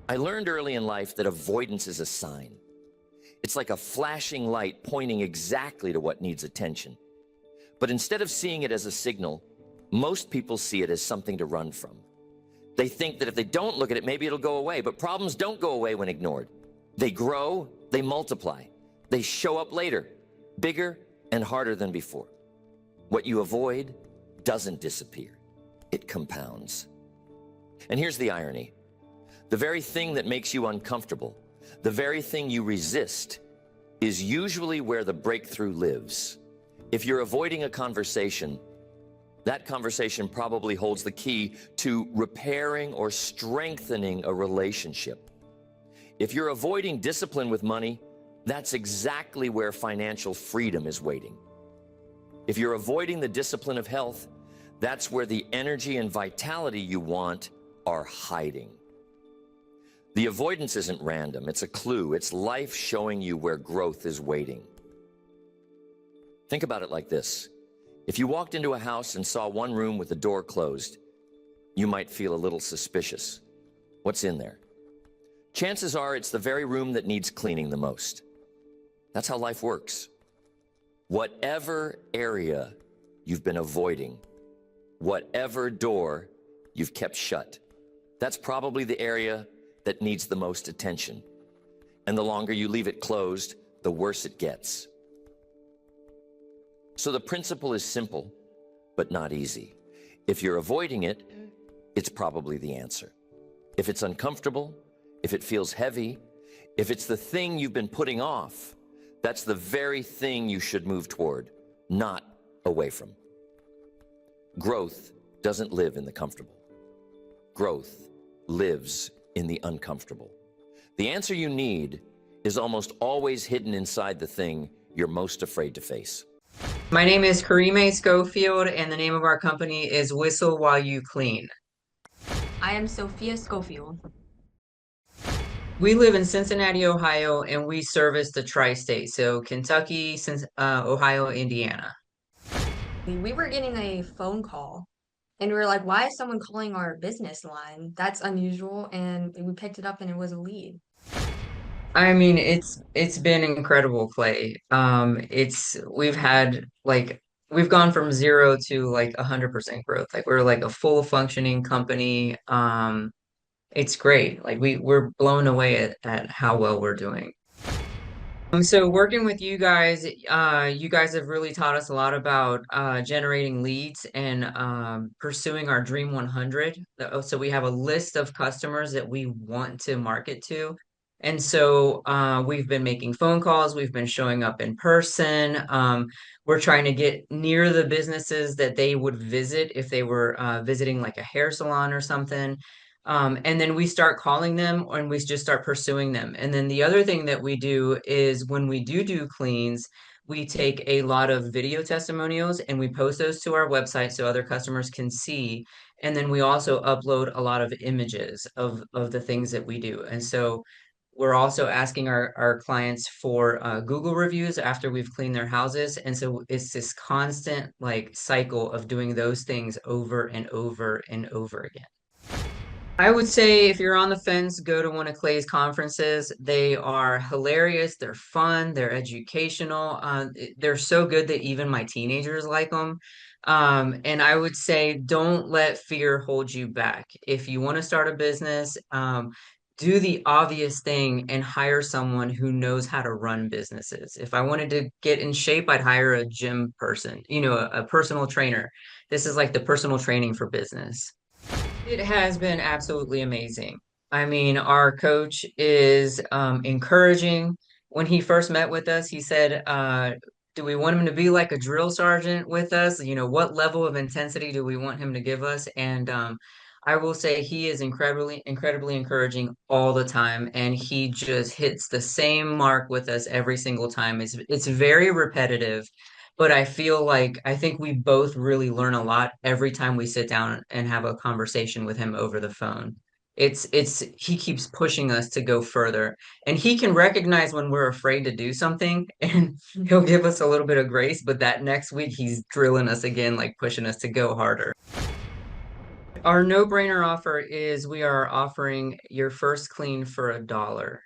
I learned early in life that avoidance is a sign. It's like a flashing light pointing exactly to what needs attention. But instead of seeing it as a signal, most people see it as something to run from. They think that if they don't look at it, maybe it'll go away. But problems don't go away when ignored. They grow, they multiply, they show up later, bigger and harder than before. What you avoid doesn't disappear, it compounds. And here's the irony. The very thing that makes you uncomfortable, the very thing you resist, is usually where the breakthrough lives. If you're avoiding a conversation, that conversation probably holds the key to repairing or strengthening a relationship. If you're avoiding discipline with money, that's exactly where financial freedom is waiting. If you're avoiding the discipline of health, that's where the energy and vitality you want are hiding. The avoidance isn't random, it's a clue. It's life showing you where growth is waiting. Think about it like this. If you walked into a house and saw one room with the door closed, you might feel a little suspicious. What's in there? Chances are it's the very room that needs cleaning the most. That's how life works. Whatever area you've been avoiding, whatever door you've kept shut, that's probably the area that needs the most attention. And the longer you leave it closed, the worse it gets. So the principle is simple, but not easy. If you're avoiding it, it's probably the answer. If it's uncomfortable, if it feels heavy, if it's the thing you've been putting off, that's the very thing you should move toward, not away from. Growth doesn't live in the comfortable. Growth lives in the uncomfortable. The answer you need is almost always hidden inside the thing you're most afraid to face. My name is Karime Schofield, and the name of our company is Whistle While You Clean. I am Sophia Schofield. We live in Cincinnati, Ohio, and we service the tri-state, so Kentucky, Ohio, Indiana. We were getting a phone call and we were like, why is someone calling our business line? That's unusual. And we picked it up and it was a lead. I mean, it's been incredible, Clay. It's we've gone from 0 to like 100% growth. Like we're like a full functioning company. It's great. Like we're blown away at how well we're doing. So working with you guys have really taught us a lot about generating leads and pursuing our Dream 100. So we have a list of customers that we want to market to. And so we've been making phone calls, we've been showing up in person. We're trying to get near the businesses that they would visit if they were visiting like a hair salon or something. And then we start calling them and we just start pursuing them. And then the other thing that we do is when we do cleans, we take a lot of video testimonials and we post those to our website so other customers can see. And then we also upload a lot of images of the things that we do. And so we're also asking our clients for Google reviews after we've cleaned their houses. And so it's this constant like cycle of doing those things over and over and over again. I would say if you're on the fence, go to one of Clay's conferences. They are hilarious, they're fun, they're educational. They're so good that even my teenagers like them. And I would say don't let fear hold you back. If you want to start a business, do the obvious thing and hire someone who knows how to run businesses. If I wanted to get in shape, I'd hire a gym person, a personal trainer. This is like the personal training for business. It has been absolutely amazing. I mean, our coach is encouraging. When he first met with us, he said, do we want him to be like a drill sergeant with us? What level of intensity do we want him to give us? And I will say he is incredibly encouraging all the time, and he just hits the same mark with us every single time. It's very repetitive, but I think we both really learn a lot every time we sit down and have a conversation with him over the phone. He keeps pushing us to go further, and he can recognize when we're afraid to do something, and he'll give us a little bit of grace, but that next week he's drilling us again, like pushing us to go harder. Our no-brainer offer is we are offering your first clean for $1.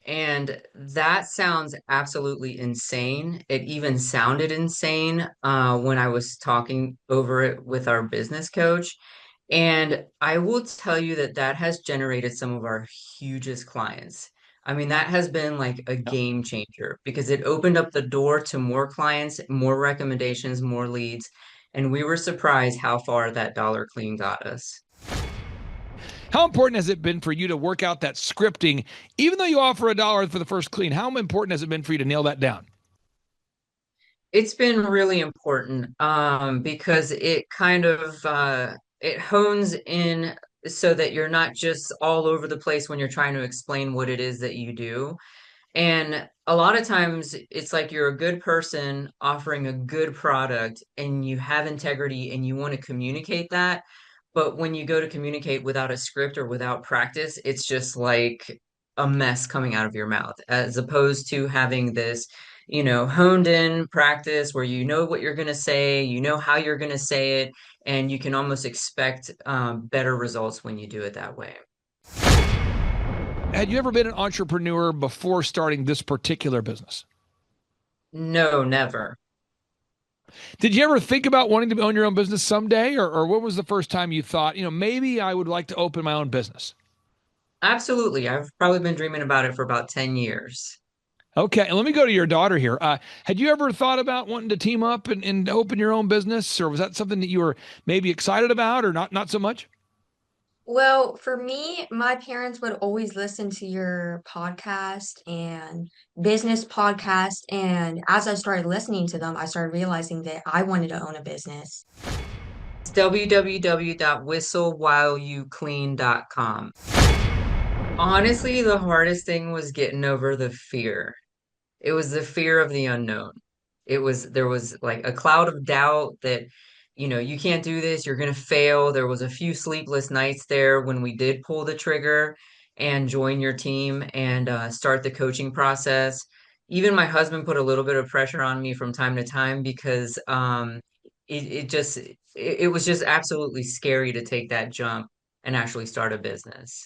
And that sounds absolutely insane. It even sounded insane when I was talking over it with our business coach. And I will tell you that that has generated some of our hugest clients. I mean, that has been like a game changer because it opened up the door to more clients, more recommendations, more leads. And we were surprised how far that dollar clean got us. How important has it been for you to work out that scripting, even though you offer $1 for the first clean? How important has it been for you to nail that down? It's been really important because it kind of it hones in so that you're not just all over the place when you're trying to explain what it is that you do. And a lot of times it's like you're a good person offering a good product and you have integrity and you want to communicate that. But when you go to communicate without a script or without practice, it's just like a mess coming out of your mouth, as opposed to having this, honed in practice where you know what you're going to say, you know how you're going to say it, and you can almost expect better results when you do it that way. Had you ever been an entrepreneur before starting this particular business? No, never. Did you ever think about wanting to own your own business someday? Or what was the first time you thought, maybe I would like to open my own business? Absolutely. I've probably been dreaming about it for about 10 years. Okay, and let me go to your daughter here. Had you ever thought about wanting to team up and open your own business? Or was that something that you were maybe excited about or not so much? Well, for me, my parents would always listen to your podcast and business podcast. And as I started listening to them, I started realizing that I wanted to own a business. It's www.whistlewhileyouclean.com. Honestly, the hardest thing was getting over the fear. It was the fear of the unknown. There was like a cloud of doubt that, you can't do this, you're going to fail. There was a few sleepless nights there when we did pull the trigger and join your team and start the coaching process. Even my husband put a little bit of pressure on me from time to time because it was just absolutely scary to take that jump and actually start a business.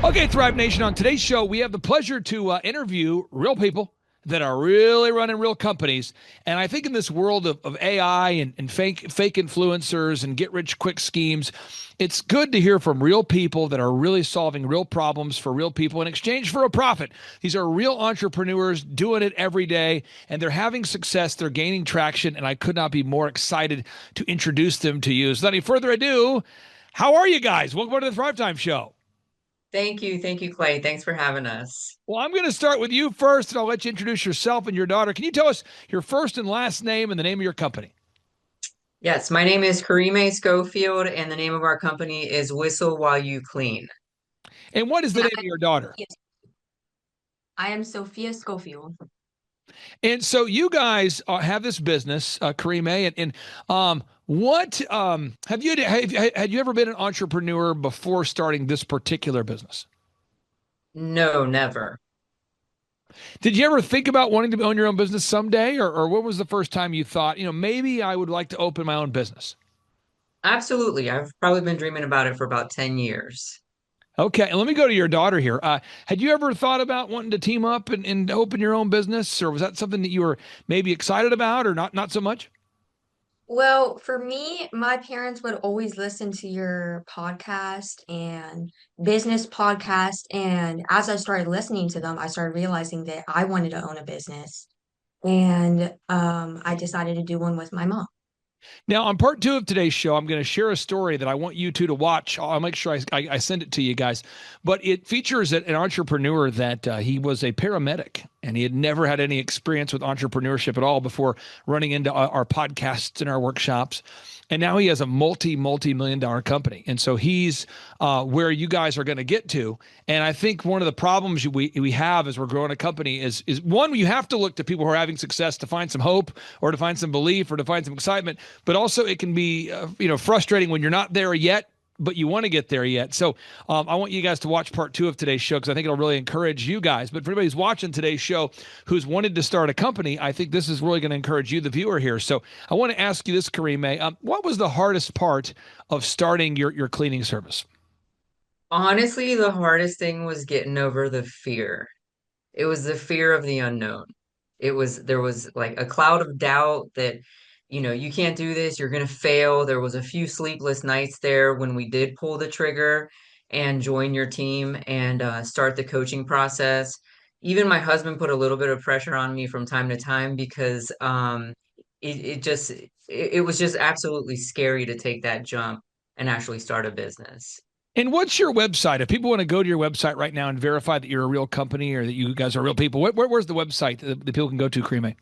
Okay, Thrive Nation, on today's show, we have the pleasure to interview real people that are really running real companies. And I think in this world of AI and fake influencers and get-rich-quick schemes, it's good to hear from real people that are really solving real problems for real people in exchange for a profit. These are real entrepreneurs doing it every day, and they're having success. They're gaining traction, and I could not be more excited to introduce them to you. So without any further ado, how are you guys? Welcome to the Thrivetime Show. Thank you. Thank you, Clay. Thanks for having us. Well, I'm going to start with you first, and I'll let you introduce yourself and your daughter. Can you tell us your first and last name and the name of your company? Yes, my name is Karime Schofield, and the name of our company is Whistle While You Clean. And what is the And name of your daughter? I am Sophia Schofield. And so you guys have this business, Karime, and what had you ever been an entrepreneur before starting this particular business? No, never. Did you ever think about wanting to own your own business someday? Or what was the first time you thought, maybe I would like to open my own business? Absolutely. I've probably been dreaming about it for about 10 years. Okay, and let me go to your daughter here. Had you ever thought about wanting to team up and open your own business? Or was that something that you were maybe excited about or not so much? Well, for me, my parents would always listen to your podcast and business podcast. And as I started listening to them, I started realizing that I wanted to own a business. And I decided to do one with my mom. Now, on part 2 of today's show, I'm going to share a story that I want you two to watch. I'll make sure I send it to you guys. But it features an entrepreneur that he was a paramedic, and he had never had any experience with entrepreneurship at all before running into our podcasts and our workshops. And now he has a multi-million-dollar company. And so he's where you guys are going to get to. And I think one of the problems we have as we're growing a company is one, you have to look to people who are having success to find some hope or to find some belief or to find some excitement. But also it can be frustrating when you're not there yet but you want to get there yet. So I want you guys to watch part 2 of today's show because I think it'll really encourage you guys. But for anybody who's watching today's show who's wanted to start a company, I think this is really going to encourage you, the viewer here. So I want to ask you this, Karime. What was the hardest part of starting your cleaning service? Honestly, the hardest thing was getting over the fear. It was the fear of the unknown. There was like a cloud of doubt that, you can't do this, you're gonna fail. There was a few sleepless nights there when we did pull the trigger and join your team and start the coaching process. Even my husband put a little bit of pressure on me from time to time because it was just absolutely scary to take that jump and actually start a business. And what's your website? If people want to go to your website right now and verify that you're a real company or that you guys are real people, where's the website that people can go to, Karime?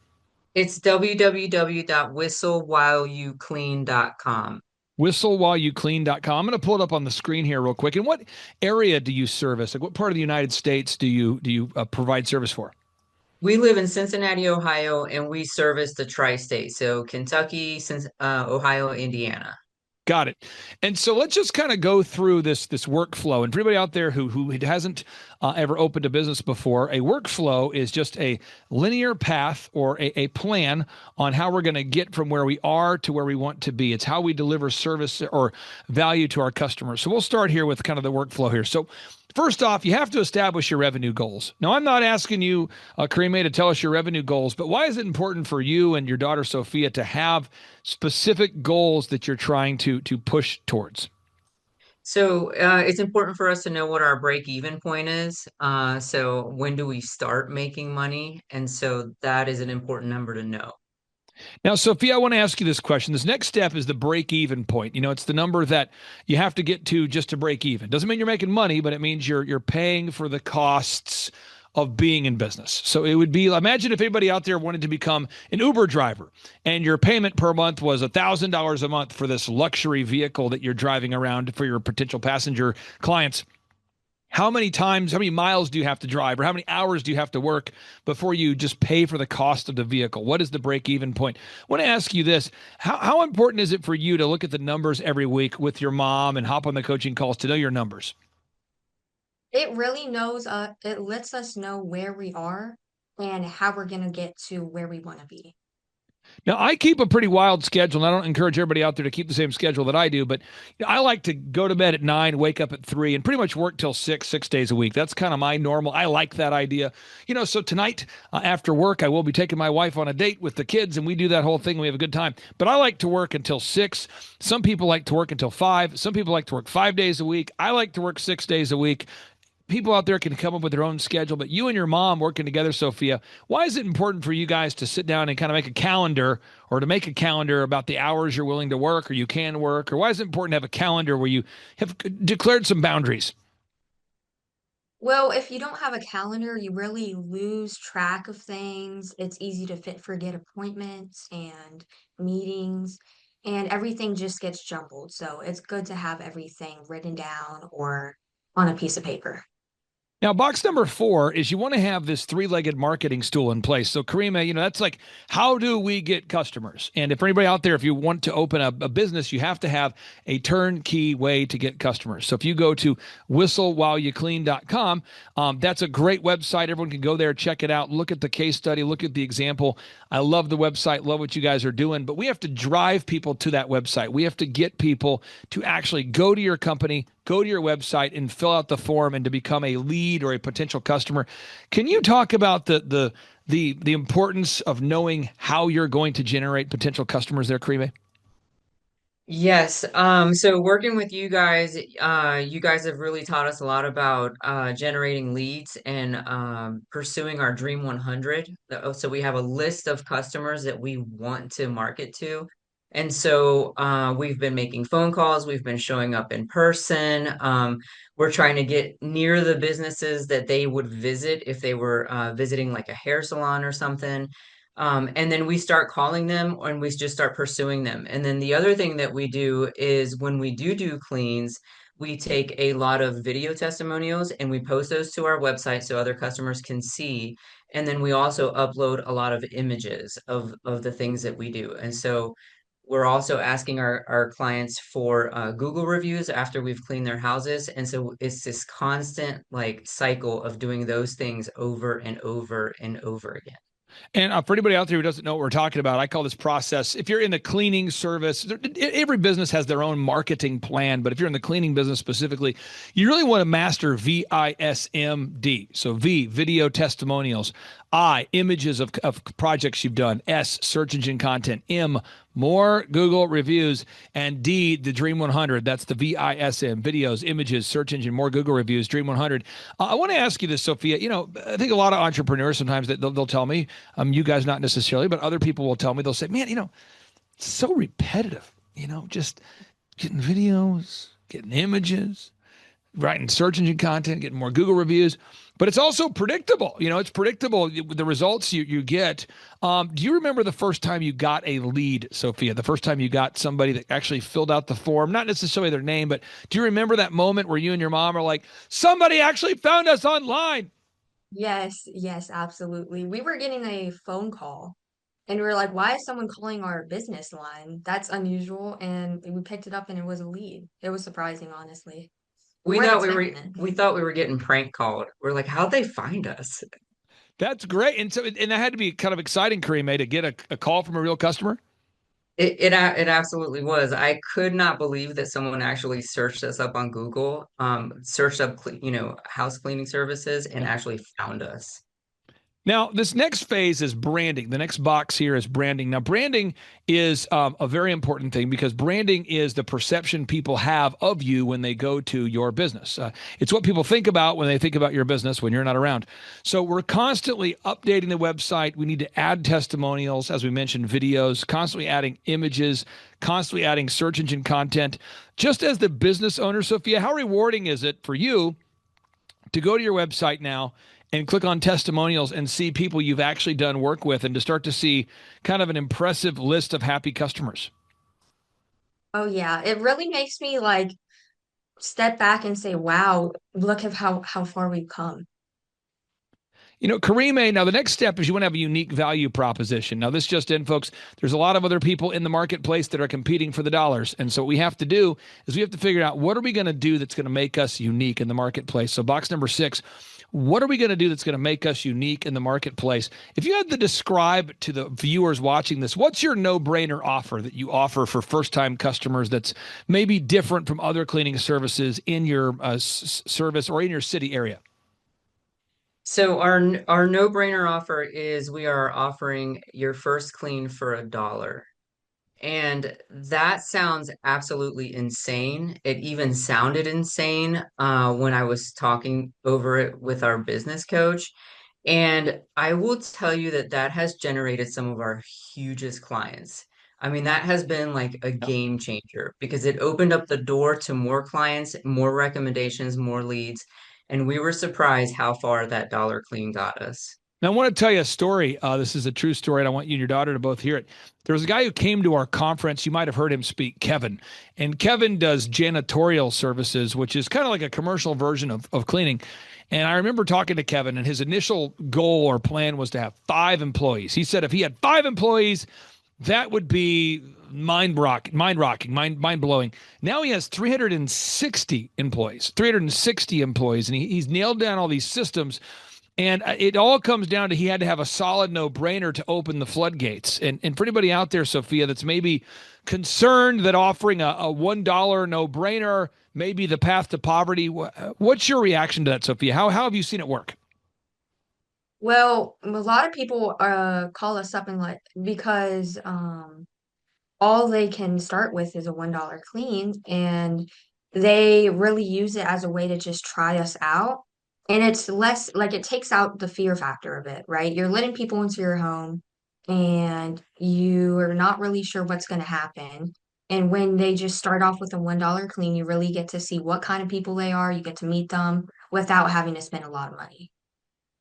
It's www.whistlewhileyouclean.com. Whistlewhileyouclean.com. I'm going to pull it up on the screen here real quick. And what area do you service? Like what part of the United States do you provide service for? We live in Cincinnati, Ohio, and we service the tri-state, so Kentucky, Ohio, Indiana. Got it. And so let's just kind of go through this workflow. And for anybody out there who hasn't ever opened a business before, a workflow is just a linear path or a plan on how we're going to get from where we are to where we want to be. It's how we deliver service or value to our customers. So we'll start here with kind of the workflow here. So first off, you have to establish your revenue goals. Now, I'm not asking you, Karime, to tell us your revenue goals, but why is it important for you and your daughter, Sophia, to have specific goals that you're trying to push towards? So it's important for us to know what our break-even point is. So when do we start making money? And so that is an important number to know. Now, Sophia, I want to ask you this question. This next step is the break-even point. It's the number that you have to get to just to break even. Doesn't mean you're making money, but it means you're paying for the costs of being in business. So it would be, imagine if anybody out there wanted to become an Uber driver and your payment per month was $1,000 a month for this luxury vehicle that you're driving around for your potential passenger clients. How many miles do you have to drive, or how many hours do you have to work before you just pay for the cost of the vehicle? What is the break-even point? I want to ask you this. How important is it for you to look at the numbers every week with your mom and hop on the coaching calls to know your numbers? It really it lets us know where we are and how we're gonna get to where we want to be. Now, I keep a pretty wild schedule, and I don't encourage everybody out there to keep the same schedule that I do, but I like to go to bed at 9, wake up at 3, and pretty much work till 6 days a week. That's kind of my normal. I like that idea. So tonight after work, I will be taking my wife on a date with the kids, and we do that whole thing. We have a good time. But I like to work until 6. Some people like to work until 5. Some people like to work 5 days a week. I like to work 6 days a week. People out there can come up with their own schedule, but you and your mom working together, Sophia, why is it important for you guys to sit down and kind of make a calendar, or to make a calendar about the hours you're willing to work or you can work? Or why is it important to have a calendar where you have declared some boundaries? Well, if you don't have a calendar, you really lose track of things. It's easy to forget appointments and meetings, and everything just gets jumbled. So it's good to have everything written down or on a piece of paper. Now, box number 4 is you want to have this 3-legged marketing stool in place. So, Karime, that's like, how do we get customers? And if anybody out there, if you want to open a business, you have to have a turnkey way to get customers. So if you go to whistlewhileyouclean.com, that's a great website. Everyone can go there, check it out, look at the case study, look at the example. I love the website, love what you guys are doing, but we have to drive people to that website. We have to get people to actually go to your company, go to your website and fill out the form and to become a lead or a potential customer. Can you talk about the importance of knowing how you're going to generate potential customers there, Karime? Yes. So working with you guys have really taught us a lot about generating leads and pursuing our Dream 100. So we have a list of customers that we want to market to. And so we've been making phone calls, we've been showing up in person. We're trying to get near the businesses that they would visit if they were visiting like a hair salon or something. And then we start calling them and we just start pursuing them. And then the other thing that we do is when we do cleans, we take a lot of video testimonials and we post those to our website so other customers can see. And then we also upload a lot of images of the things that we do. And so we're also asking our clients for Google reviews after we've cleaned their houses. And so it's this constant like cycle of doing those things over and over and over again. And for anybody out there who doesn't know what we're talking about, I call this process, if you're in the cleaning service, every business has their own marketing plan, but if you're in the cleaning business specifically, you really want to master VISMD. So V, video testimonials. I, images of projects you've done. S, search engine content. M, more Google reviews. And D, the Dream 100. That's the VISM, videos, images, search engine, more Google reviews, Dream 100. I want to ask you this, Sophia. You know, I think a lot of entrepreneurs sometimes they'll tell me, you guys not necessarily, but other people will tell me, they'll say, man, you know, it's so repetitive, you know, just getting videos, getting images, writing search engine content, getting more Google reviews. But it's also predictable. You know, it's predictable, the results you get. Do you remember the first time you got a lead, Sophia? The first time you got somebody that actually filled out the form, not necessarily their name, but do you remember that moment where you and your mom are like, somebody actually found us online? Yes, absolutely. We were getting a phone call and we were like, why is someone calling our business line? That's unusual. And we picked it up and it was a lead. It was surprising, honestly. We weren't expecting it. We thought we were getting prank called. We're like, how'd they find us? That's great. And so, and that had to be kind of exciting, Kareem, to get a call from a real customer. It absolutely was. I could not believe that someone actually searched us up on Google, searched up, house cleaning services and actually found us. Now, this next phase is branding. The next box here is branding. Now, branding is a very important thing because branding is the perception people have of you when they go to your business. It's what people think about when they think about your business when you're not around. So we're constantly updating the website. We need to add testimonials, as we mentioned, videos, constantly adding images, constantly adding search engine content. Just as the business owner, Sophia, how rewarding is it for you to go to your website now and click on testimonials and see people you've actually done work with and to start to see kind of an impressive list of happy customers? Oh yeah, it really makes me like step back and say, wow, look at how far we've come. You know, Karime, now the next step is you want to have a unique value proposition. Now, this just in, folks, there's a lot of other people in the marketplace that are competing for the dollars. And so what we have to do is we have to figure out what are we going to do that's going to make us unique in the marketplace. So box number 6, what are we going to do that's going to make us unique in the marketplace? If you had to describe to the viewers watching this, what's your no-brainer offer that you offer for first-time customers that's maybe different from other cleaning services in your service or in your city area? So our no-brainer offer is we are offering your first clean for $1. And that sounds absolutely insane. It even sounded insane when I was talking over it with our business coach. And I will tell you that that has generated some of our hugest clients. I mean, that has been like a game changer because it opened up the door to more clients, more recommendations, more leads. And we were surprised how far that dollar clean got us. Now, I want to tell you a story. This is a true story, and I want you and your daughter to both hear it. There was a guy who came to our conference. You might have heard him speak, Kevin. And Kevin does janitorial services, which is kind of like a commercial version of cleaning. And I remember talking to Kevin, and his initial goal or plan was to have 5 employees. He said if he had 5 employees, that would be mind-blowing. Now he has 360 employees, and he's nailed down all these systems. And it all comes down to he had to have a solid no-brainer to open the floodgates. And for anybody out there, Sophia, that's maybe concerned that offering a $1 no-brainer may be the path to poverty, what's your reaction to that, Sophia? How have you seen it work? Well, a lot of people call us up and like because all they can start with is a $1 clean, and they really use it as a way to just try us out. And it's less like it takes out the fear factor of it, right? You're letting people into your home and you are not really sure what's going to happen. And when they just start off with a $1 clean, you really get to see what kind of people they are. You get to meet them without having to spend a lot of money.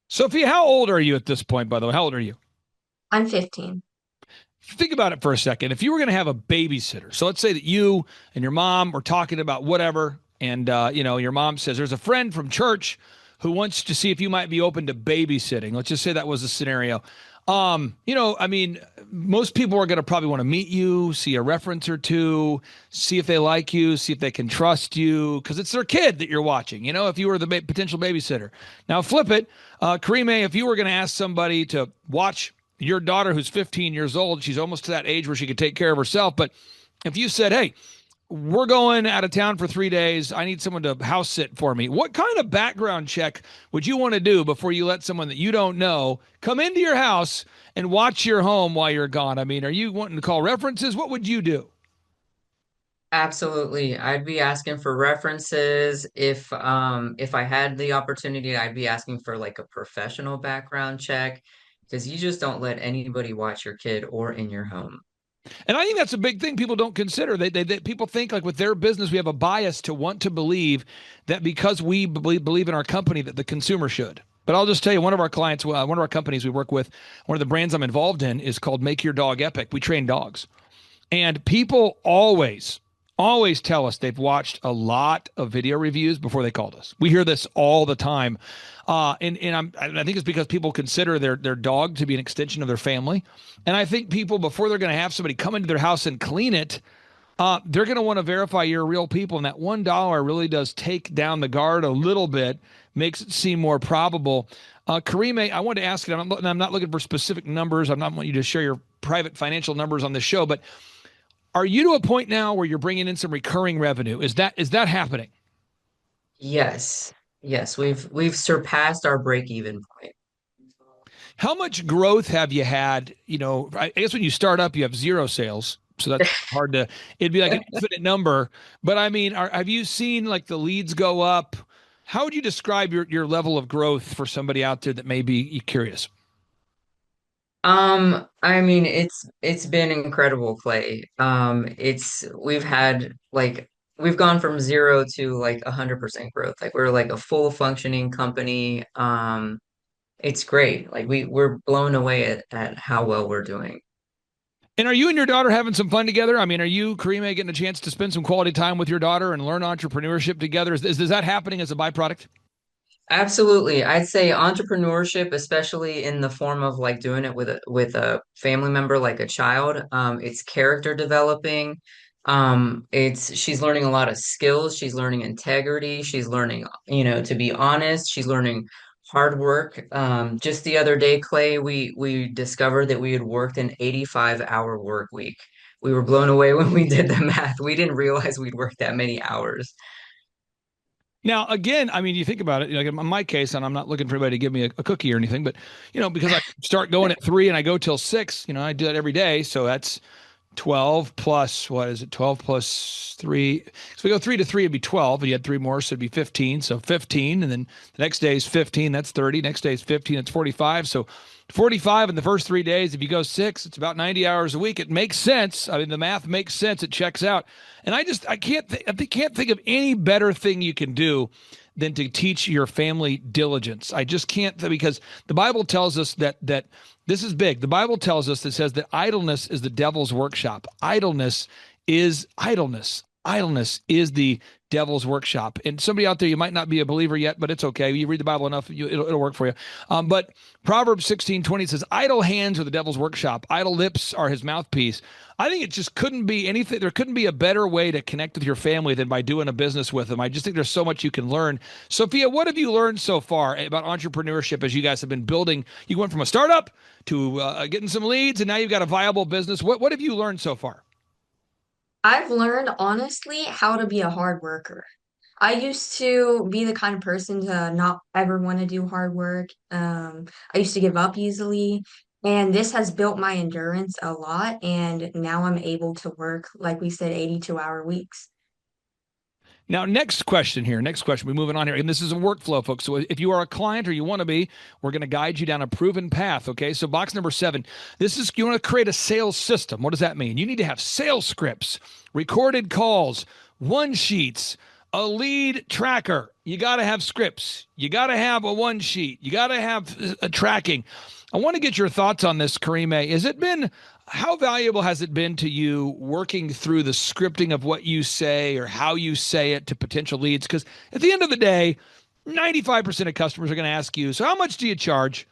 Sophia, how old are you at this point, by the way? How old are you? I'm 15. Think about it for a second. If you were going to have a babysitter, so let's say that you and your mom were talking about whatever, and your mom says there's a friend from church who wants to see if you might be open to babysitting. Let's just say that was a scenario. I mean, most people are going to probably want to meet you, see a reference or two, see if they like you, see if they can trust you, because it's their kid that you're watching, if you were the potential babysitter. Now, flip it. Karime, if you were going to ask somebody to watch your daughter who's 15 years old, she's almost to that age where she could take care of herself. But if you said, hey, we're going out of town for 3 days. I need someone to house sit for me. What kind of background check would you want to do before you let someone that you don't know come into your house and watch your home while you're gone? I mean, are you wanting to call references? What would you do? Absolutely. I'd be asking for references. If I had the opportunity, I'd be asking for like a professional background check because you just don't let anybody watch your kid or in your home. And I think that's a big thing people don't consider. They people think like with their business, we have a bias to want to believe that because we believe in our company that the consumer should. But I'll just tell you, one of our clients, one of our companies we work with, one of the brands I'm involved in is called Make Your Dog Epic. We train dogs. And people always tell us they've watched a lot of video reviews before they called us. We hear this all the time. I think it's because people consider their dog to be an extension of their family. And I think people, before they're going to have somebody come into their house and clean it, they're going to want to verify you're real people. And that $1 really does take down the guard a little bit, makes it seem more probable. Karime, I wanted to ask you, I'm not looking for specific numbers. I'm not wanting you to share your private financial numbers on this show, but are you to a point now where you're bringing in some recurring revenue? Is that happening? Yes. Yes, we've surpassed our break-even point. How much growth have you had? I guess when you start up, you have zero sales. So that's hard to, it'd be like an infinite number. But I mean, have you seen like the leads go up? How would you describe your level of growth for somebody out there that may be curious? I mean, it's been incredible, Clay. It's we've gone from zero to like 100% growth. Like we're like a full functioning company. It's great. Like we're blown away at how well we're doing. And are you and your daughter having some fun together? I mean, are you, Karime, getting a chance to spend some quality time with your daughter and learn entrepreneurship together? Is that happening as a byproduct? Absolutely. I'd say entrepreneurship, especially in the form of like doing it with a family member like a child, it's character developing. It's she's learning a lot of skills, she's learning integrity, she's learning, to be honest, she's learning hard work. Just the other day, Clay, we discovered that we had worked an 85-hour work week. We were blown away when we did the math. We didn't realize we'd worked that many hours. Now, again, I mean, you think about it, like in my case, and I'm not looking for anybody to give me a cookie or anything, but, because I start going at 3 and I go till 6, I do that every day. So that's 12 plus, what is it? 12 plus 3. So we go 3 to 3, it'd be 12. And you had 3 more, so it'd be 15. So 15. And then the next day is 15. That's 30. Next day is 15. It's 45. So 45 in the first 3 days. If you go 6, it's about 90 hours a week. It makes sense. I mean, the math makes sense. It checks out. And I can't think of any better thing you can do than to teach your family diligence. I just can't, because the Bible tells us that this is big. The Bible tells us that says that idleness is the devil's workshop. Idleness is idleness. Idleness is the devil's workshop. And somebody out there, you might not be a believer yet, but it's okay. You read the Bible enough, it'll work for you. But Proverbs 16:20 says, idle hands are the devil's workshop. Idle lips are his mouthpiece. I think it just couldn't be anything. There couldn't be a better way to connect with your family than by doing a business with them. I just think there's so much you can learn. Sophia, what have you learned so far about entrepreneurship as you guys have been building? You went from a startup to getting some leads, and now you've got a viable business. What have you learned so far? I've learned honestly how to be a hard worker. I used to be the kind of person to not ever want to do hard work. I used to give up easily, and this has built my endurance a lot. And now I'm able to work, like we said, 82-hour weeks. Now, next question here. Next question. We're moving on here. And this is a workflow, folks. So if you are a client or you want to be, we're going to guide you down a proven path. Okay. So box number 7, you want to create a sales system. What does that mean? You need to have sales scripts, recorded calls, one sheets, a lead tracker. You got to have scripts. You got to have a one sheet. You got to have a tracking. I want to get your thoughts on this, Karime. How valuable has it been to you working through the scripting of what you say or how you say it to potential leads? Because at the end of the day, 95% of customers are going to ask you, so how much do you charge?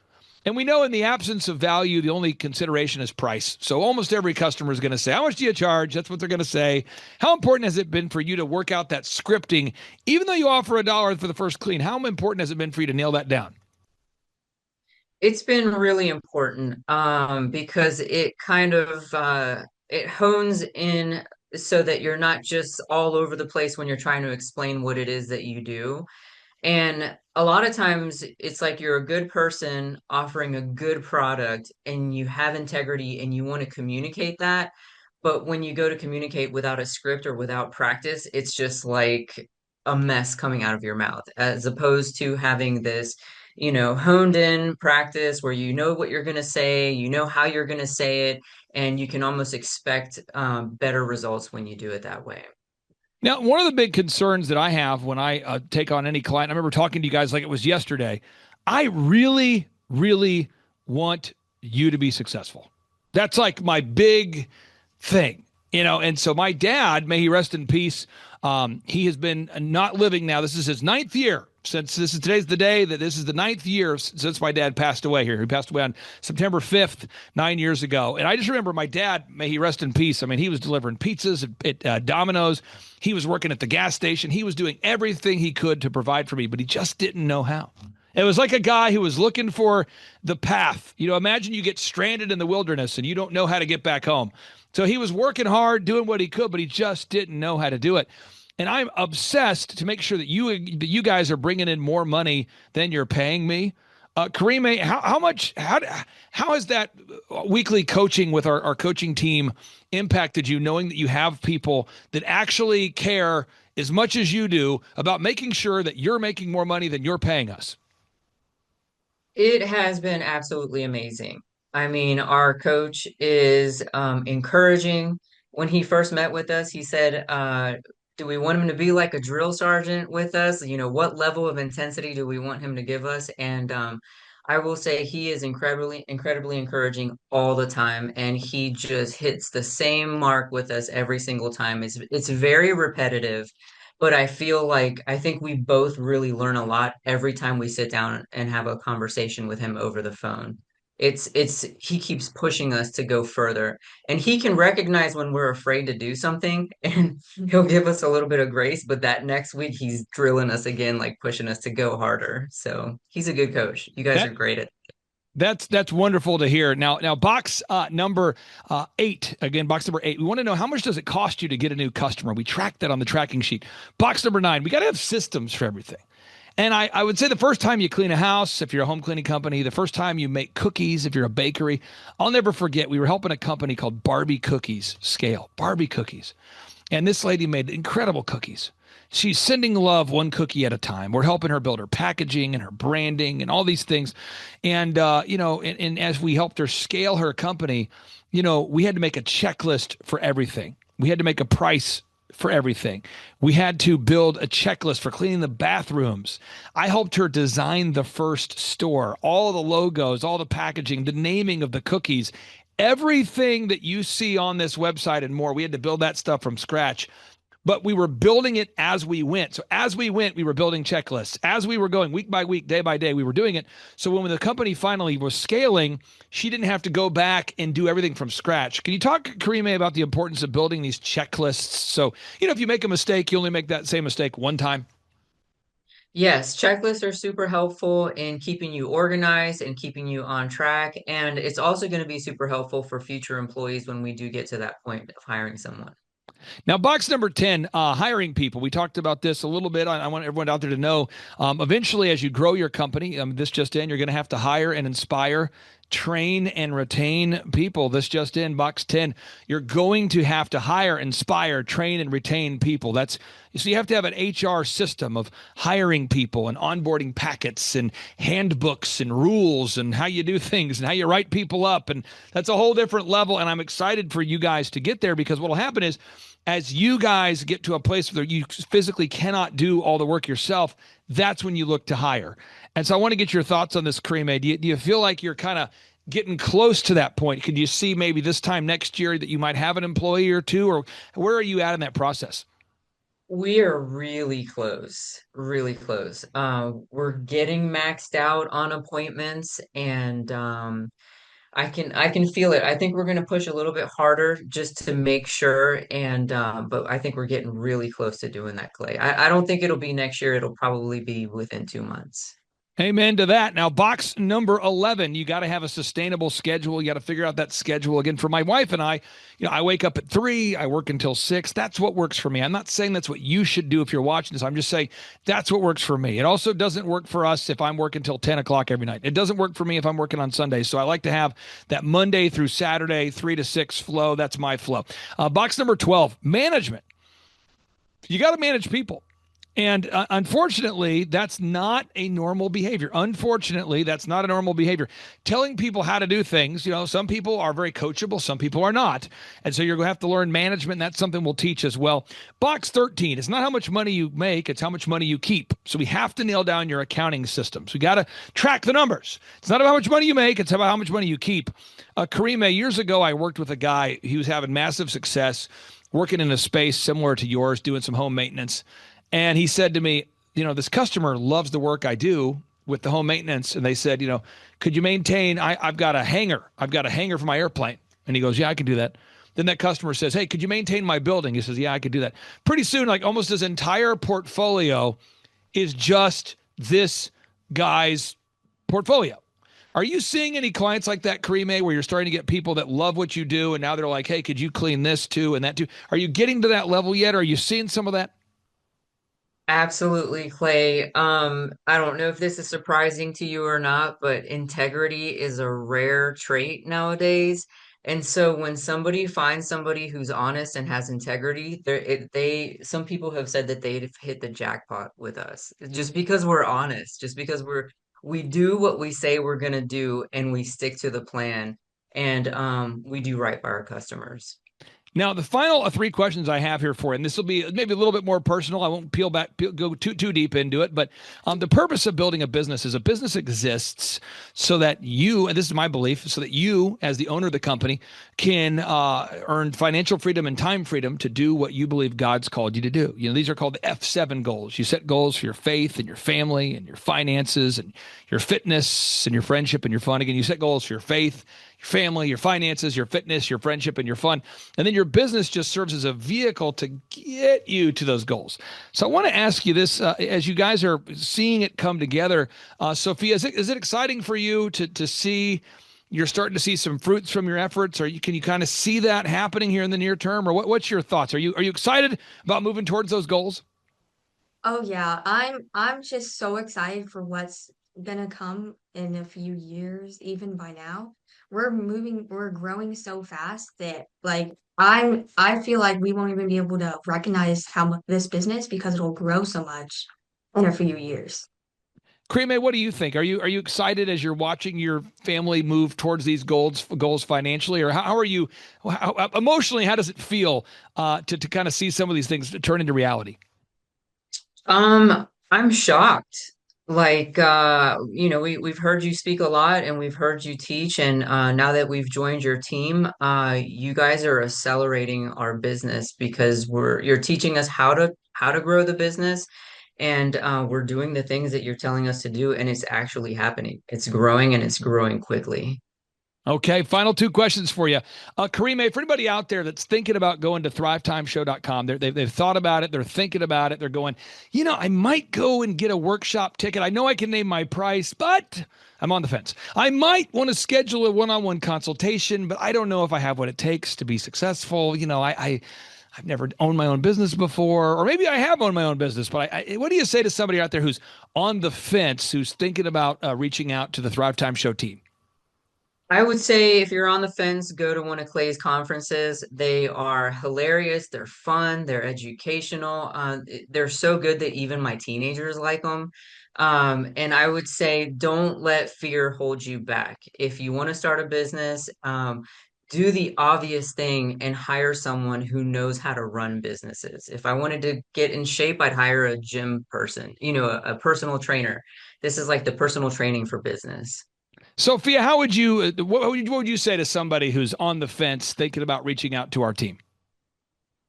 And we know in the absence of value, the only consideration is price. So almost every customer is going to say, how much do you charge? That's what they're going to say. How important has it been for you to work out that scripting? Even though you offer $1 for the first clean, how important has it been for you to nail that down? It's been really important because it kind of it hones in so that you're not just all over the place when you're trying to explain what it is that you do. And a lot of times it's like you're a good person offering a good product and you have integrity and you want to communicate that. But when you go to communicate without a script or without practice, it's just like a mess coming out of your mouth, as opposed to having this, honed in practice where you know what you're going to say, you know how you're going to say it, and you can almost expect better results when you do it that way. Now, one of the big concerns that I have when I take on any client, I remember talking to you guys like it was yesterday. I really, really want you to be successful. That's like my big thing, And so my dad, may he rest in peace, he has been not living now. This is his 9th year since today's the day that this is the 9th year since my dad passed away here. He passed away on September 5th, 9 years ago. And I just remember my dad, may he rest in peace. I mean, he was delivering pizzas at Domino's. He was working at the gas station. He was doing everything he could to provide for me, but he just didn't know how. It was like a guy who was looking for the path. Imagine you get stranded in the wilderness and you don't know how to get back home. So he was working hard, doing what he could, but he just didn't know how to do it. And I'm obsessed to make sure that you guys are bringing in more money than you're paying me. Karime, how has that weekly coaching with our coaching team impacted you, knowing that you have people that actually care as much as you do about making sure that you're making more money than you're paying us? It has been absolutely amazing. I mean, our coach is encouraging. When he first met with us, he said, do we want him to be like a drill sergeant with us? What level of intensity do we want him to give us? And I will say he is incredibly, incredibly encouraging all the time. And he just hits the same mark with us every single time. It's very repetitive, but I think we both really learn a lot every time we sit down and have a conversation with him over the phone. He keeps pushing us to go further, and he can recognize when we're afraid to do something, and he'll give us a little bit of grace, but that next week he's drilling us again, like pushing us to go harder. So he's a good coach. You guys are That great at That's wonderful to hear. Now, box number 8, again, box number 8. We want to know, how much does it cost you to get a new customer? We track that on the tracking sheet. Box number 9, we got to have systems for everything. And I would say the first time you clean a house, if you're a home cleaning company, the first time you make cookies, if you're a bakery, I'll never forget, we were helping a company called Barbie Cookies scale, Barbie Cookies. And this lady made incredible cookies. She's sending love one cookie at a time. We're helping her build her packaging and her branding and all these things. And, and as we helped her scale her company, we had to make a checklist for everything. We had to make a price for everything. We had to build a checklist for cleaning the bathrooms. I helped her design the first store, all the logos, all the packaging, the naming of the cookies, everything that you see on this website and more. We had to build that stuff from scratch. But we were building it as we went. So as we went, we were building checklists. As we were going week by week, day by day, we were doing it. So when the company finally was scaling, she didn't have to go back and do everything from scratch. Can you talk, Karime, about the importance of building these checklists? So, if you make a mistake, you only make that same mistake one time. Yes, checklists are super helpful in keeping you organized and keeping you on track. And it's also going to be super helpful for future employees when we do get to that point of hiring someone. Now, box number 10, hiring people. We talked about this a little bit. I want everyone out there to know, eventually, as you grow your company, this just in, you're going to have to hire and inspire, train and retain people. This just in, box 10, you're going to have to hire, inspire, train, and retain people. So you have to have an HR system of hiring people and onboarding packets and handbooks and rules and how you do things and how you write people up. And that's a whole different level. And I'm excited for you guys to get there, because what will happen is, as you guys get to a place where you physically cannot do all the work yourself, that's when you look to hire. And so I want to get your thoughts on this, Karime. Do you feel like you're kind of getting close to that point? Could you see maybe this time next year that you might have an employee or two, or where are you at in that process? We are really close, really close. We're getting maxed out on appointments, and I can feel it. I think we're going to push a little bit harder just to make sure, and but I think we're getting really close to doing that, Clay. I don't think it'll be next year. It'll probably be within 2 months. Amen to that. Now, box number 11, you got to have a sustainable schedule. You got to figure out that schedule. Again, for my wife and I, I wake up at 3, I work until 6. That's what works for me. I'm not saying that's what you should do if you're watching this. I'm just saying that's what works for me. It also doesn't work for us if I'm working till 10 o'clock every night. It doesn't work for me if I'm working on Sundays. So I like to have that Monday through Saturday, 3 to 6 flow. That's my flow. Box number 12, management. You got to manage people. And unfortunately, that's not a normal behavior. Unfortunately, that's not a normal behavior. Telling people how to do things, some people are very coachable, some people are not. And so you're going to have to learn management, and that's something we'll teach as well. Box 13, it's not how much money you make, it's how much money you keep. So we have to nail down your accounting systems. We got to track the numbers. It's not about how much money you make, it's about how much money you keep. Karime, years ago, I worked with a guy, he was having massive success, working in a space similar to yours, doing some home maintenance. And he said to me, this customer loves the work I do with the home maintenance. And they said, could you maintain, I've got a hanger. I've got a hanger for my airplane. And he goes, yeah, I can do that. Then that customer says, hey, could you maintain my building? He says, yeah, I could do that. Pretty soon, like almost his entire portfolio is just this guy's portfolio. Are you seeing any clients like that, Karime, where you're starting to get people that love what you do and now they're like, hey, could you clean this too and that too? Are you getting to that level yet? Are you seeing some of that? Absolutely, Clay. I don't know if this is surprising to you or not, but integrity is a rare trait nowadays. And so when somebody finds somebody who's honest and has integrity, some people have said that they've hit the jackpot with us just because we're honest, just because we do what we say we're gonna do and we stick to the plan, and we do right by our customers. Now, the final 3 questions I have here for you, and this will be maybe a little bit more personal. I won't go too deep into it, but the purpose of building a business is a business exists so that you, and this is my belief, so that you, as the owner of the company, can earn financial freedom and time freedom to do what you believe God's called you to do. These are called the F7 goals. You set goals for your faith and your family and your finances and your fitness and your friendship and your fun. Again, you set goals for your faith, your family, your finances, your fitness, your friendship, and your fun. And then your business just serves as a vehicle to get you to those goals. So I want to ask you this, as you guys are seeing it come together, Sophia, is it exciting for you to see you're starting to see some fruits from your efforts? Or can you kind of see that happening here in the near term? Or what's your thoughts? Are you excited about moving towards those goals? Oh yeah, I'm just so excited for what's gonna come in a few years, even by now. We're growing so fast that like I feel like we won't even be able to recognize how much this business because it'll grow so much in a few years. Creame, what do you think? Are you excited as you're watching your family move towards these goals financially, or how are you emotionally? How does it feel to kind of see some of these things turn into reality? I'm shocked. Like, we've heard you speak a lot and we've heard you teach, and now that we've joined your team, you guys are accelerating our business because you're teaching us how to grow the business, and we're doing the things that you're telling us to do, and it's actually happening. It's growing and it's growing quickly. Okay, final 2 questions for you. Karime, for anybody out there that's thinking about going to thrivetimeshow.com, they've thought about it, they're thinking about it, they're going, I might go and get a workshop ticket. I know I can name my price, but I'm on the fence. I might want to schedule a one-on-one consultation, but I don't know if I have what it takes to be successful. I've never owned my own business before, or maybe I have owned my own business, but what do you say to somebody out there who's on the fence, who's thinking about reaching out to the Thrive Time Show team? I would say if you're on the fence, go to one of Clay's conferences. They are hilarious. They're fun. They're educational. They're so good that even my teenagers like them. And I would say don't let fear hold you back. If you want to start a business, do the obvious thing and hire someone who knows how to run businesses. If I wanted to get in shape, I'd hire a gym person, a personal trainer. This is like the personal training for business. Sophia, how would you what would you say to somebody who's on the fence thinking about reaching out to our team?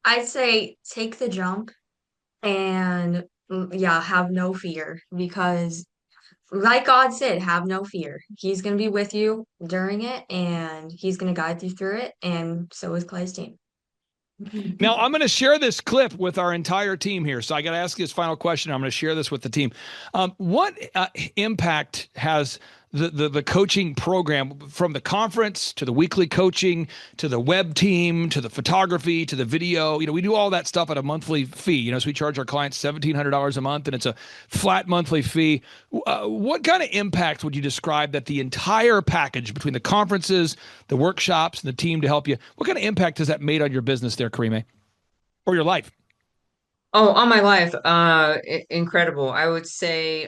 I'd say take the jump And yeah, have no fear because like God said, have no fear. He's going to be with you during it and he's going to guide you through it. And so is Clay's team. Now, I'm going to share this clip with our entire team here. So I got to ask you this final question. I'm going to share this with the team. What impact has the coaching program, from the conference to the weekly coaching to the web team to the photography to the video? We do all that stuff at a monthly fee. So we charge our clients $1,700 a month, and it's a flat monthly fee. What kind of impact would you describe that the entire package, between the conferences, the workshops, and the team to help you, what kind of impact has that made on your business there, Karime, or your life? Oh, all my life, incredible. I would say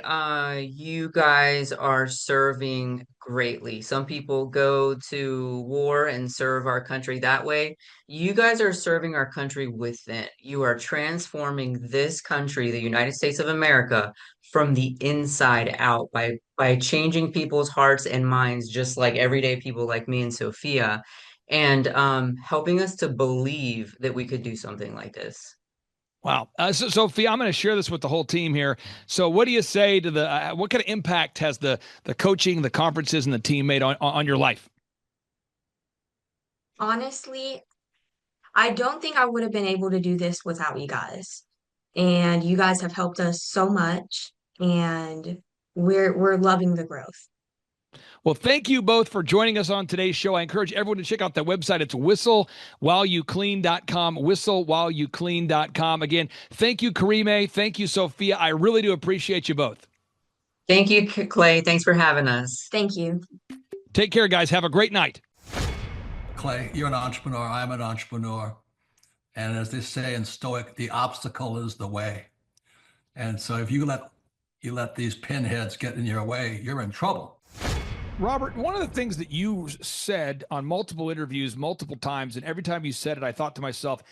you guys are serving greatly. Some people go to war and serve our country that way. You guys are serving our country within. You are transforming this country, the United States of America, from the inside out by changing people's hearts and minds, just like everyday people like me and Sophia, and helping us to believe that we could do something like this. Wow. So, Sophia, I'm going to share this with the whole team here. So what do you say to what kind of impact has the coaching, the conferences, and the team made on your life? Honestly, I don't think I would have been able to do this without you guys. And you guys have helped us so much and we're loving the growth. Well, thank you both for joining us on today's show. I encourage everyone to check out that website. It's whistlewhileyouclean.com, whistlewhileyouclean.com. Again, thank you, Karime. Thank you, Sophia. I really do appreciate you both. Thank you, Clay. Thanks for having us. Thank you. Take care, guys. Have a great night. Clay, you're an entrepreneur. I'm an entrepreneur. And as they say in Stoic, the obstacle is the way. And so if you let these pinheads get in your way, you're in trouble. Robert, one of the things that you said on multiple interviews, multiple times, and every time you said it, I thought to myself,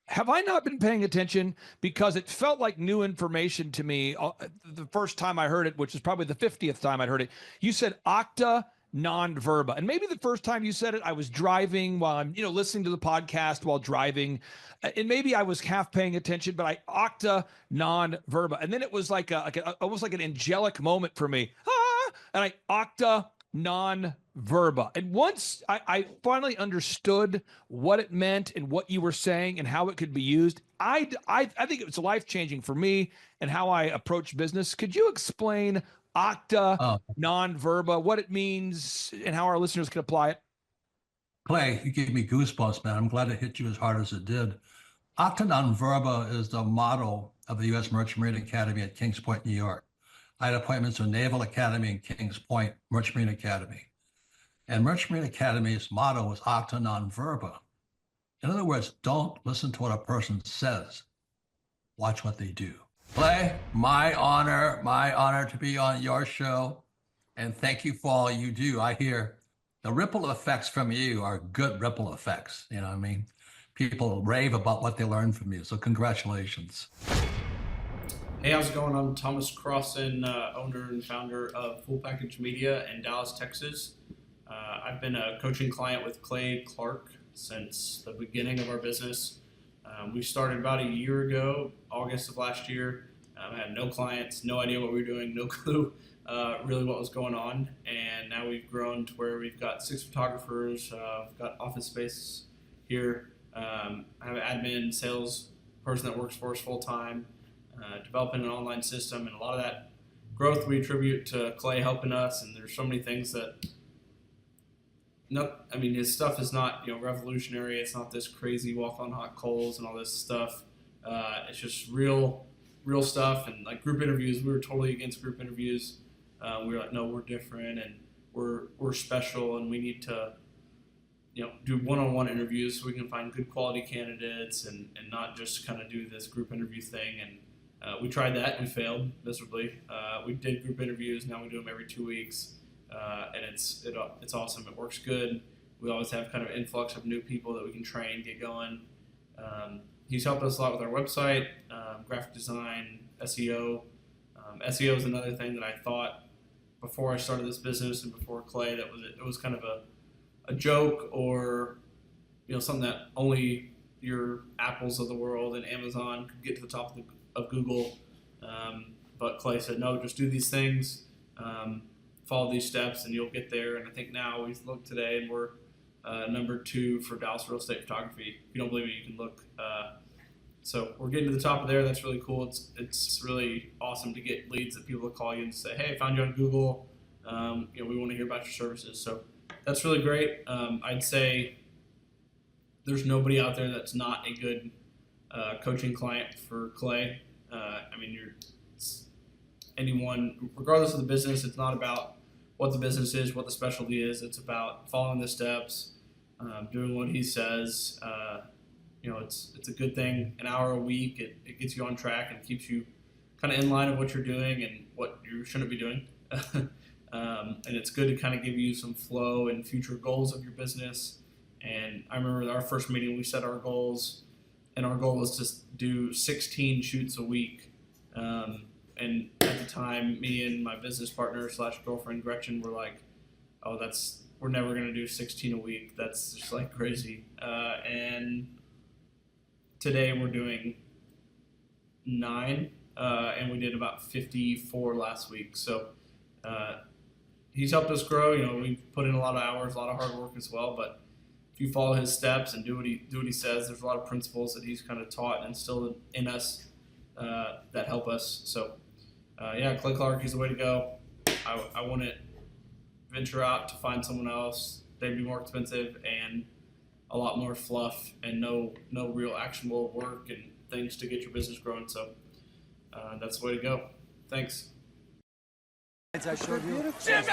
have I not been paying attention? Because it felt like new information to me the first time I heard it, which is probably the 50th time I'd heard it. You said octa non verba. And maybe the first time you said it, I was driving while I'm, listening to the podcast while driving. And maybe I was half paying attention, but I octa non verba. And then it was like almost like an angelic moment for me. And I octa non verba. And once I finally understood what it meant and what you were saying and how it could be used, I think it was life-changing for me and how I approach business. Could you explain octa non verba, what it means and how our listeners can apply it? Clay, you gave me goosebumps, man. I'm glad it hit you as hard as it did. Octa non verba is the motto of the U.S. Merchant Marine Academy at Kings Point, New York. I had appointments with Naval Academy and Kings Point, Merchant Marine Academy. And Merchant Marine Academy's motto was octa non verba. In other words, don't listen to what a person says. Watch what they do. Clay, my honor to be on your show. And thank you for all you do. I hear the ripple effects from you are good ripple effects. You know what I mean? People rave about what they learned from you. So congratulations. Hey, how's it going? I'm Thomas Crossan, owner and founder of Full Package Media in Dallas, Texas. I've been a coaching client with Clay Clark since the beginning of our business. We started about a year ago, August of last year. I had no clients, no idea what we were doing, no clue really what was going on. And now we've grown to where we've got 6 photographers, we've got office space here. I have an admin, sales person that works for us full time. Developing an online system, and a lot of that growth we attribute to Clay helping us. And there's so many things that, his stuff is not revolutionary. It's not this crazy walk on hot coals and all this stuff. It's just real stuff. And like group interviews, we were totally against group interviews. We were like, no, we're different and we're special, and we need to do one-on-one interviews so we can find good quality candidates and not just kind of do this group interview thing. And we tried that and we failed miserably. We did group interviews. Now we do them every 2 weeks, and it's awesome. It works good. We always have kind of an influx of new people that we can train, get going. He's helped us a lot with our website, graphic design, SEO. SEO is another thing that I thought before I started this business and before Clay that it was kind of a joke, or something that only your Apples of the world and Amazon could get to the top of Google. But Clay said, no, just do these things, follow these steps, and you'll get there. And I think now we look today, and we're number 2 for Dallas real estate photography. If you don't believe me, you can look. So we're getting to the top of there. That's really cool. It's really awesome to get leads that people will call you and say, hey, I found you on Google. We want to hear about your services. So that's really great. I'd say there's nobody out there that's not a good coaching client for Clay. Anyone, regardless of the business, it's not about what the business is, what the specialty is. It's about following the steps, doing what he says. It's a good thing. An hour a week, it gets you on track and keeps you kind of in line of what you're doing and what you shouldn't be doing. And it's good to kind of give you some flow and future goals of your business. And I remember our first meeting, we set our goals, and our goal was to do 16 shoots a week. And at the time, me and my business partner / girlfriend Gretchen were like, "Oh, we're never gonna do 16 a week. That's just like crazy." And today we're doing 9, and we did about 54 last week. So he's helped us grow. We've put in a lot of hours, a lot of hard work as well. But if you follow his steps and do what he says, there's a lot of principles that he's kind of taught and instilled in us that help us. So. Clay Clark is the way to go. I wouldn't venture out to find someone else. They'd be more expensive and a lot more fluff and no real actionable work and things to get your business growing. So that's the way to go. Thanks. I showed you. Jimmy!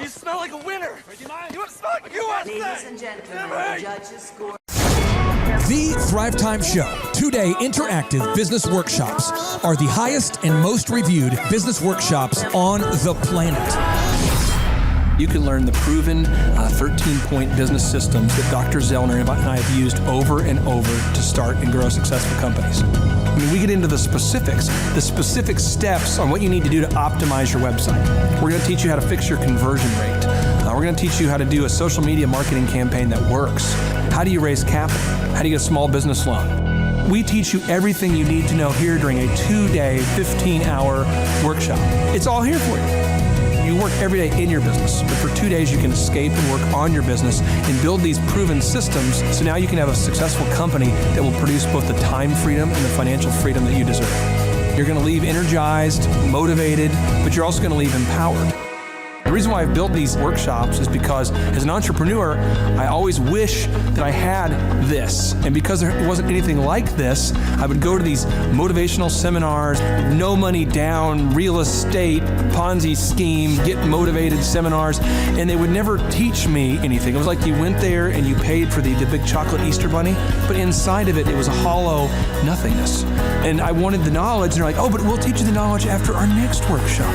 You smell like a winner. You smell like a USA. Ladies and gentlemen, the judges score. The Thrivetime Show, 2-day interactive business workshops, are the highest and most reviewed business workshops on the planet. You can learn the proven 13-point business systems that Dr. Zellner and I have used over and over to start and grow successful companies. We get into the specific steps on what you need to do to optimize your website. We're going to teach you how to fix your conversion rate. We're going to teach you how to do a social media marketing campaign that works. How do you raise capital? How do you get a small business loan? We teach you everything you need to know here during a 2-day, 15-hour workshop. It's all here for you. You work every day in your business, but for 2 days you can escape and work on your business and build these proven systems so now you can have a successful company that will produce both the time freedom and the financial freedom that you deserve. You're going to leave energized, motivated, but you're also going to leave empowered. The reason why I've built these workshops is because as an entrepreneur, I always wish that I had this. And because there wasn't anything like this, I would go to these motivational seminars, no money down, real estate, Ponzi scheme, get motivated seminars, and they would never teach me anything. It was like you went there and you paid for the big chocolate Easter bunny, but inside of it, it was a hollow nothingness. And I wanted the knowledge, and they're like, oh, but we'll teach you the knowledge after our next workshop.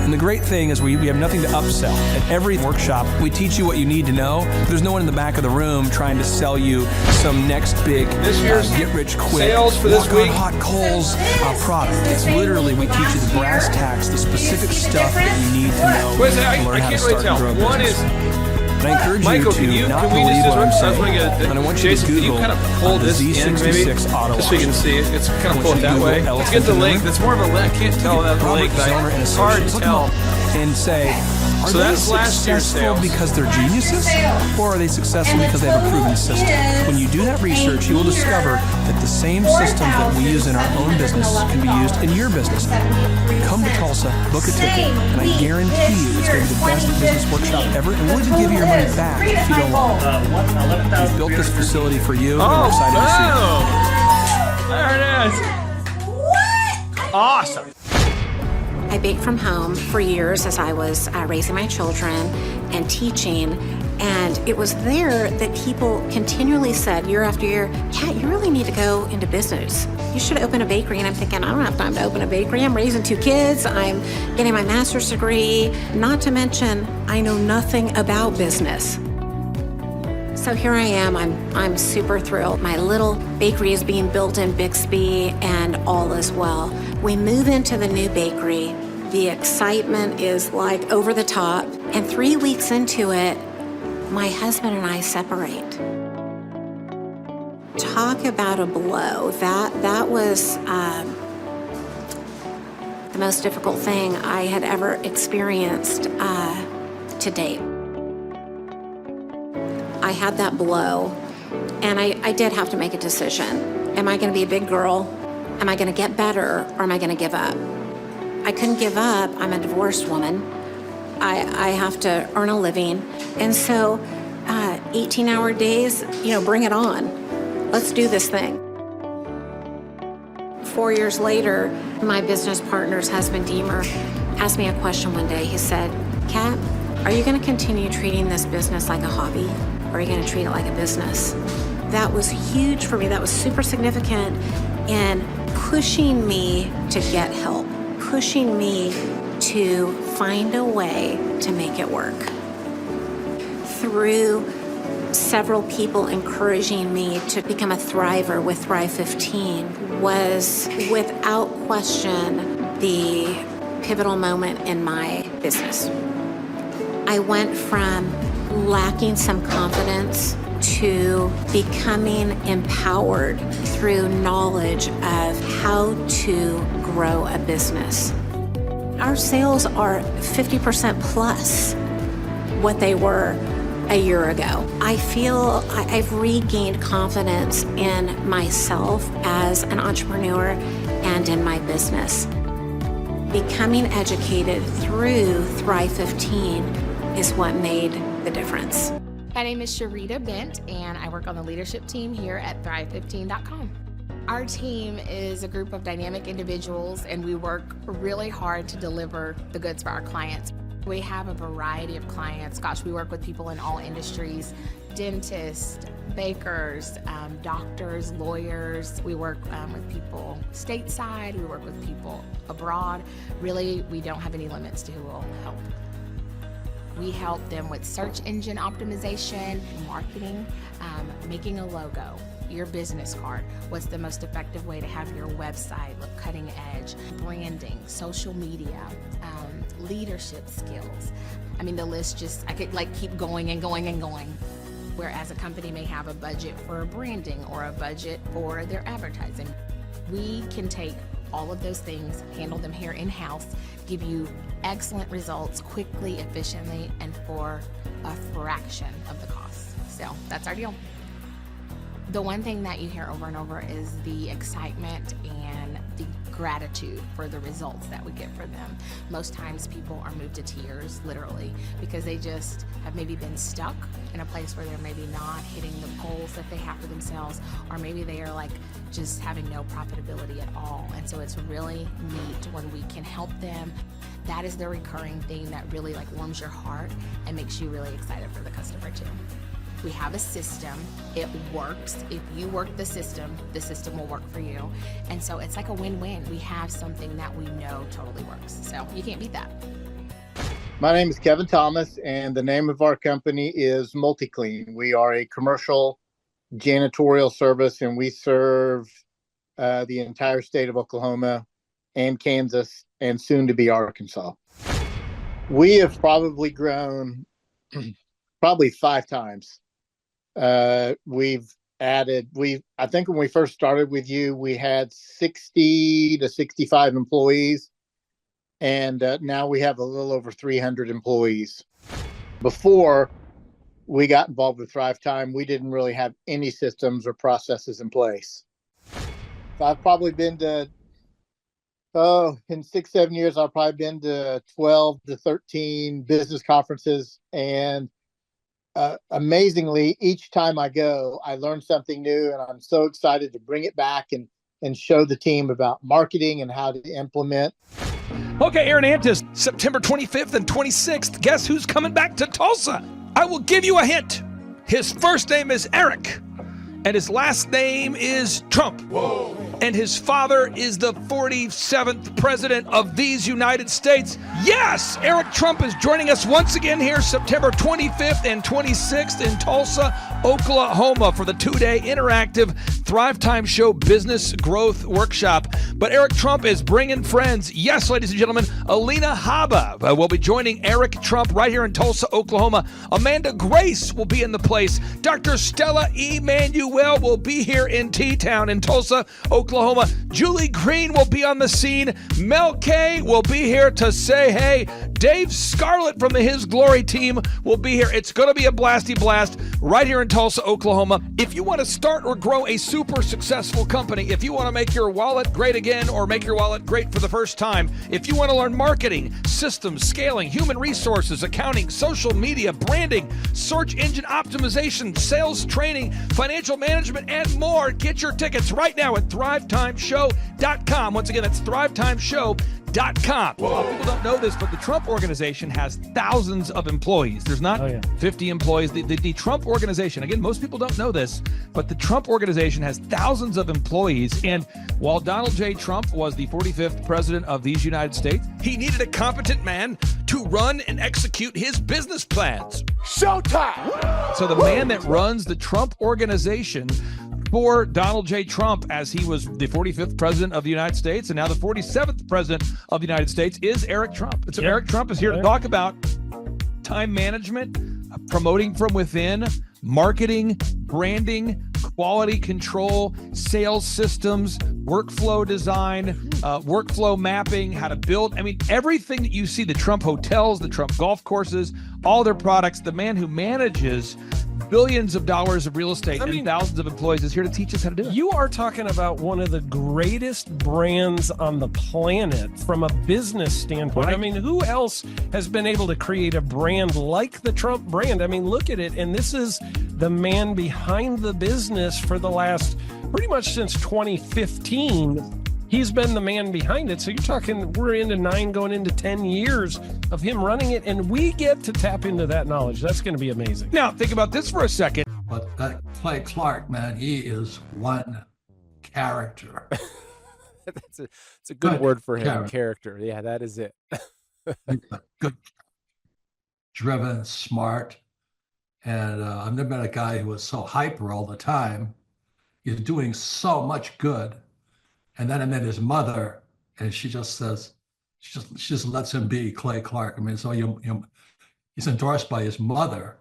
And the great thing is we have nothing to upsell. At every workshop, we teach you what you need to know. There's no one in the back of the room trying to sell you some next big get-rich-quick, sales for this week, hot coals product. It's literally, we teach you the brass tacks, the specific stuff that you need to know to learn how to start and grow a business. One is, And I encourage Michael, you to not can we believe just what I'm I saying. was gonna And I want you Jason, to can you Google kind of pull the this in, maybe? Z66 auto Just so you can wash. see it. It's kind I of pull want it you to that Google way. Let's elephant get the in link. room. That's more of a link. I can't tell that the Robert link. Zellner and It's hard to Associates. Look them tell. up and say, are So they that's last year's successful sales. because they're geniuses, or are they successful because they have a proven system? When you do that research, you will discover that the same systems that we use in our own business can be used in your business. Come to Tulsa, book a ticket, and I guarantee you it's going to be the best business workshop ever, and we'll even give you your money back if you don't want it. We've built this facility for you, and we're excited to see it. There it is. Awesome. I baked from home for years as I was raising my children and teaching, and it was there that people continually said year after year, Kat, you really need to go into business. You should open a bakery. And I'm thinking, I don't have time to open a bakery. I'm raising 2 kids. I'm getting my master's degree. Not to mention, I know nothing about business. So here I am, I'm super thrilled. My little bakery is being built in Bixby and all is well. We move into the new bakery. The excitement is like over the top. And 3 weeks into it, my husband and I separate. Talk about a blow. That was the most difficult thing I had ever experienced to date. I had that blow, and I did have to make a decision. Am I going to be a big girl? Am I going to get better, or am I going to give up? I couldn't give up. I'm a divorced woman. I have to earn a living. And so 18-hour days, bring it on. Let's do this thing. 4 years later, my business partner's husband, Deemer, asked me a question one day. He said, Kat, are you going to continue treating this business like a hobby, or are you going to treat it like a business? That was huge for me. That was super significant in pushing me to get help, pushing me to find a way to make it work. Through several people encouraging me to become a thriver with Thrive 15 was without question the pivotal moment in my business. I went from lacking some confidence to becoming empowered through knowledge of how to grow a business. Our sales are 50% plus what they were a year ago. I feel I've regained confidence in myself as an entrepreneur and in my business. Becoming educated through Thrive 15 is what made the difference. My name is Sharita Bent, and I work on the leadership team here at Thrive15.com. Our team is a group of dynamic individuals, and we work really hard to deliver the goods for our clients. We have a variety of clients. Gosh, we work with people in all industries, dentists, bakers, doctors, lawyers. We work with people stateside. We work with people abroad. Really, we don't have any limits to who will help. We help them with search engine optimization, marketing, making a logo, your business card, what's the most effective way to have your website look cutting edge, branding, social media, leadership skills. I mean, the list I could keep going and going and going. Whereas a company may have a budget for branding or a budget for their advertising. We can take all of those things, handle them here in-house, give you excellent results quickly, efficiently, and for a fraction of the cost. So that's our deal. The one thing that you hear over and over is the excitement and the gratitude for the results that we get for them. Most times people are moved to tears, literally, because they just have maybe been stuck in a place where they're maybe not hitting the goals that they have for themselves, or maybe they are just having no profitability at all. And so it's really neat when we can help them. That is the recurring thing that really warms your heart and makes you really excited for the customer too. We have a system, it works. If you work the system will work for you. And so it's like a win-win. We have something that we know totally works. So you can't beat that. My name is Kevin Thomas, and the name of our company is MultiClean. We are a commercial janitorial service, and we serve the entire state of Oklahoma and Kansas and soon to be Arkansas. We have probably grown 5 times. We've added, I think when we first started with you, we had 60 to 65 employees. And now we have a little over 300 employees. Before we got involved with Thrivetime, we didn't really have any systems or processes in place. So I've probably been to, in 6-7 years, I've probably been to 12 to 13 business conferences. And amazingly, each time I go, I learn something new, and I'm so excited to bring it back and show the team about marketing and how to implement. Okay, Aaron Antis, September 25th and 26th. Guess who's coming back to Tulsa? I will give you a hint. His first name is Eric, and his last name is Trump. Whoa. and his father is the 47th president of these United States. Yes, Eric Trump is joining us once again here September 25th and 26th in Tulsa, Oklahoma for the two-day interactive Thrivetime Show Business Growth Workshop. But Eric Trump is bringing friends. Yes, ladies and gentlemen, Alina Habba will be joining Eric Trump right here in Tulsa, Oklahoma. Amanda Grace will be in the place. Dr. Stella Emanuel will be here in T-Town in Tulsa, Oklahoma. Julie Green will be on the scene. Mel K will be here to say hey. Dave Scarlett from the His Glory team will be here. It's going to be a blasty blast right here in Tulsa, Oklahoma. If you want to start or grow a super successful company, if you want to make your wallet great again or make your wallet great for the first time, if you want to learn marketing, systems, scaling, human resources, accounting, social media, branding, search engine optimization, sales training, financial management, and more, get your tickets right now at thrivetimeshow.com. Once again, that's thrivetimeshow.com. Well, people don't know this, but the Trump organization has thousands of employees. There's not 50 employees. The Trump organization, again, most people don't know this, but the Trump organization has thousands of employees. And while Donald J. Trump was the 45th president of these United States, he needed a competent man to run and execute his business plans. Showtime! So the man that runs the Trump organization for Donald J. Trump, as he was the 45th president of the United States and now the 47th president of the United States, is Eric Trump. And so Eric Trump is here to talk about time management, promoting from within, marketing, branding, quality control, sales systems, workflow design, workflow mapping, how to build. I mean, everything that you see, the Trump hotels, the Trump golf courses, all their products, the man who manages billions of dollars of real estate and thousands of employees is here to teach us how to do it. You are talking about one of the greatest brands on the planet from a business standpoint. Right. I mean, who else has been able to create a brand like the Trump brand? I mean, look at it. And this is the man behind the business for the last pretty much since 2015. He's been the man behind it. So you're talking, we're into 9 going into 10 years of him running it, and we get to tap into that knowledge. That's going to be amazing. Now, think about this for a second. But that Clay Clark, man, he is one character. It's a good word for him, character. Yeah, that is it. Good, driven, smart. And I've never met a guy who was so hyper all the time. He's doing so much good. And then I met his mother, and she just says, she just lets him be Clay Clark. I mean, so he's endorsed by his mother,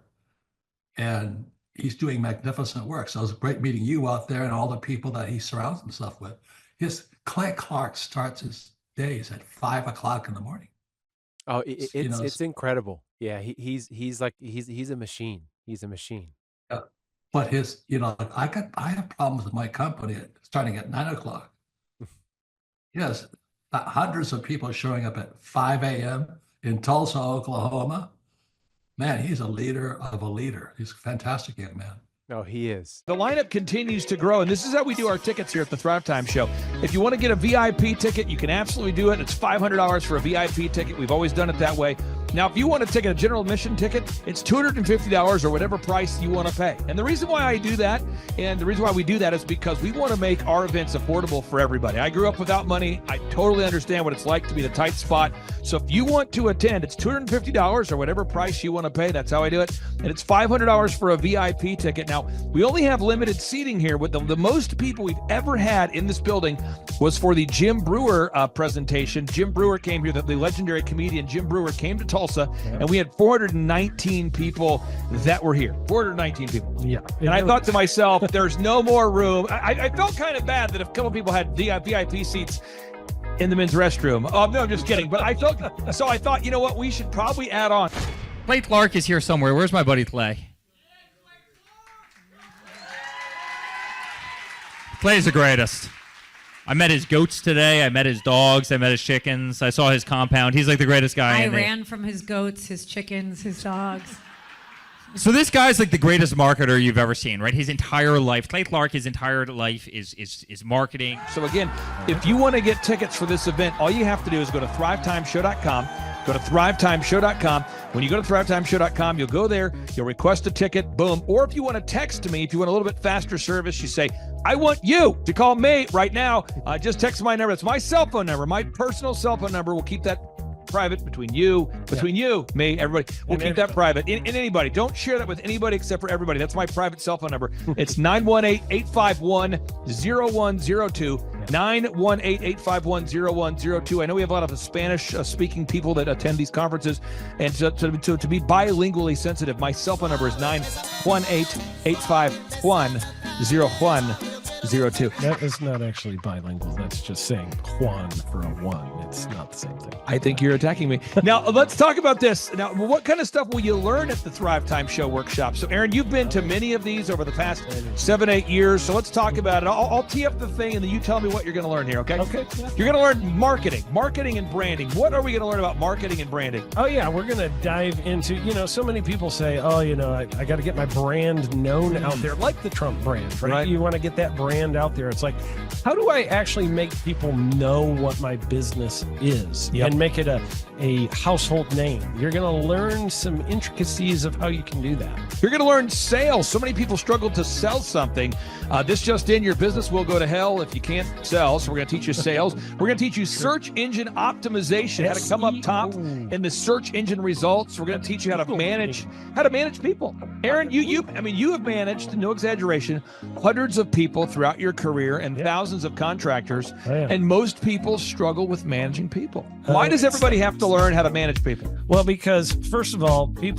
and he's doing magnificent work. So it was great meeting you out there and all the people that he surrounds himself with. Clay Clark starts his days at 5 o'clock in the morning. Oh, it's incredible. Yeah, he's a machine. He's a machine. Yeah. But I have problems with my company starting at 9 o'clock. Yes, hundreds of people showing up at 5 a.m. in Tulsa, Oklahoma. Man, he's a leader of a leader. He's a fantastic young man. No, he is. The lineup continues to grow, and this is how we do our tickets here at the Thrivetime Show. If you want to get a VIP ticket, you can absolutely do it. It's $500 for a VIP ticket. We've always done it that way. Now, if you want to take a general admission ticket, it's $250 or whatever price you want to pay. And the reason why I do that, and the reason why we do that is because we want to make our events affordable for everybody. I grew up without money. I totally understand what it's like to be in a tight spot. So if you want to attend, it's $250 or whatever price you want to pay. That's how I do it. And it's $500 for a VIP ticket. Now, we only have limited seating here. With the most people we've ever had in this building was for the Jim Brewer presentation. Jim Brewer came here, the legendary comedian Jim Brewer came to Tulsa, and we had 419 people that were here. 419 people. Yeah. And I thought to myself, there's no more room. I felt kind of bad that a couple people had VIP seats in the men's restroom. Oh, no, I'm just kidding. But I thought, you know what? We should probably add on. Clay Clark is here somewhere. Where's my buddy Clay? Clay's the greatest. I met his goats today. I met his dogs. I met his chickens. I saw his compound. He's like the greatest guy. I ran from his goats, his chickens, his dogs. So this guy's like the greatest marketer you've ever seen, right? His entire life, Clay Clark, his entire life is marketing. So again, if you want to get tickets for this event, all you have to do is go to thrivetimeshow.com. Go to thrivetimeshow.com. When you go to thrivetimeshow.com, you'll go there, you'll request a ticket, boom. Or if you want to text me, if you want a little bit faster service, you say, I want you to call me right now. Just text my number. It's my cell phone number, my personal cell phone number. We'll keep that private between you, me, everybody. We'll keep that private. And anybody. Don't share that with anybody except for everybody. That's my private cell phone number. It's 918-851-0102. 918-851-0102. I know we have a lot of Spanish-speaking people that attend these conferences, and so to be bilingually sensitive, my cell phone number is 918-851-0102. That is not actually bilingual. That's just saying Juan for a one. It's not the same thing. I think you're attacking me. Now, let's talk about this. Now, what kind of stuff will you learn at the Thrivetime Show workshop? So, Aaron, you've been to many of these over the past 7-8 years. So let's talk about it. I'll tee up the thing, and then you tell me what you're going to learn here, okay? Okay. You're going to learn marketing and branding. What are we going to learn about marketing and branding? Oh, yeah. We're going to dive into, so many people say, I got to get my brand known out there, like the Trump brand, right? You want to get that brand out there. It's like, how do I actually make people know what my business is and make it a household name? You're going to learn some intricacies of how you can do that. You're going to learn sales. So many people struggle to sell something. This just in, your business will go to hell if you can't sell. So we're going to teach you sales. We're going to teach you search engine optimization, how to come up top in the search engine results. We're going to teach you how to manage people. Aaron, you have managed, no exaggeration, hundreds of people throughout your career and thousands of contractors. And most people struggle with managing people. Why does everybody have to learn how to manage people? Well, because first of all, you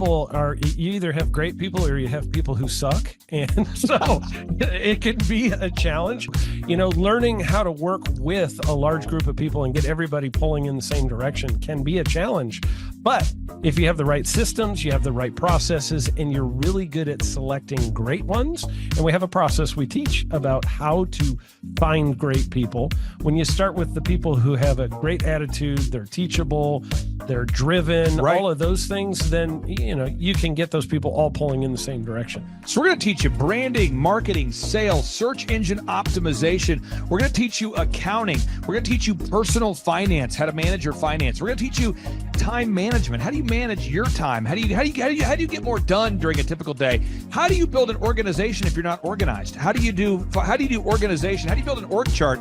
either have great people or you have people who suck. And so it can be a challenge. Learning how to work with a large group of people and get everybody pulling in the same direction can be a challenge. But if you have the right systems, you have the right processes, and you're really good at selecting great ones, and we have a process we teach about how to find great people. When you start with the people who have a great attitude, they're teachable, they're driven, all of those things, then, you can get those people all pulling in the same direction. So we're going to teach you branding, marketing, sales, search engine optimization. We're going to teach you accounting. We're going to teach you personal finance, how to manage your finance. We're going to teach you time management. How do you manage your time? How do you get more done during a typical day? How do you build an organization if you're not organized? How do you do organization? How do you build an org chart?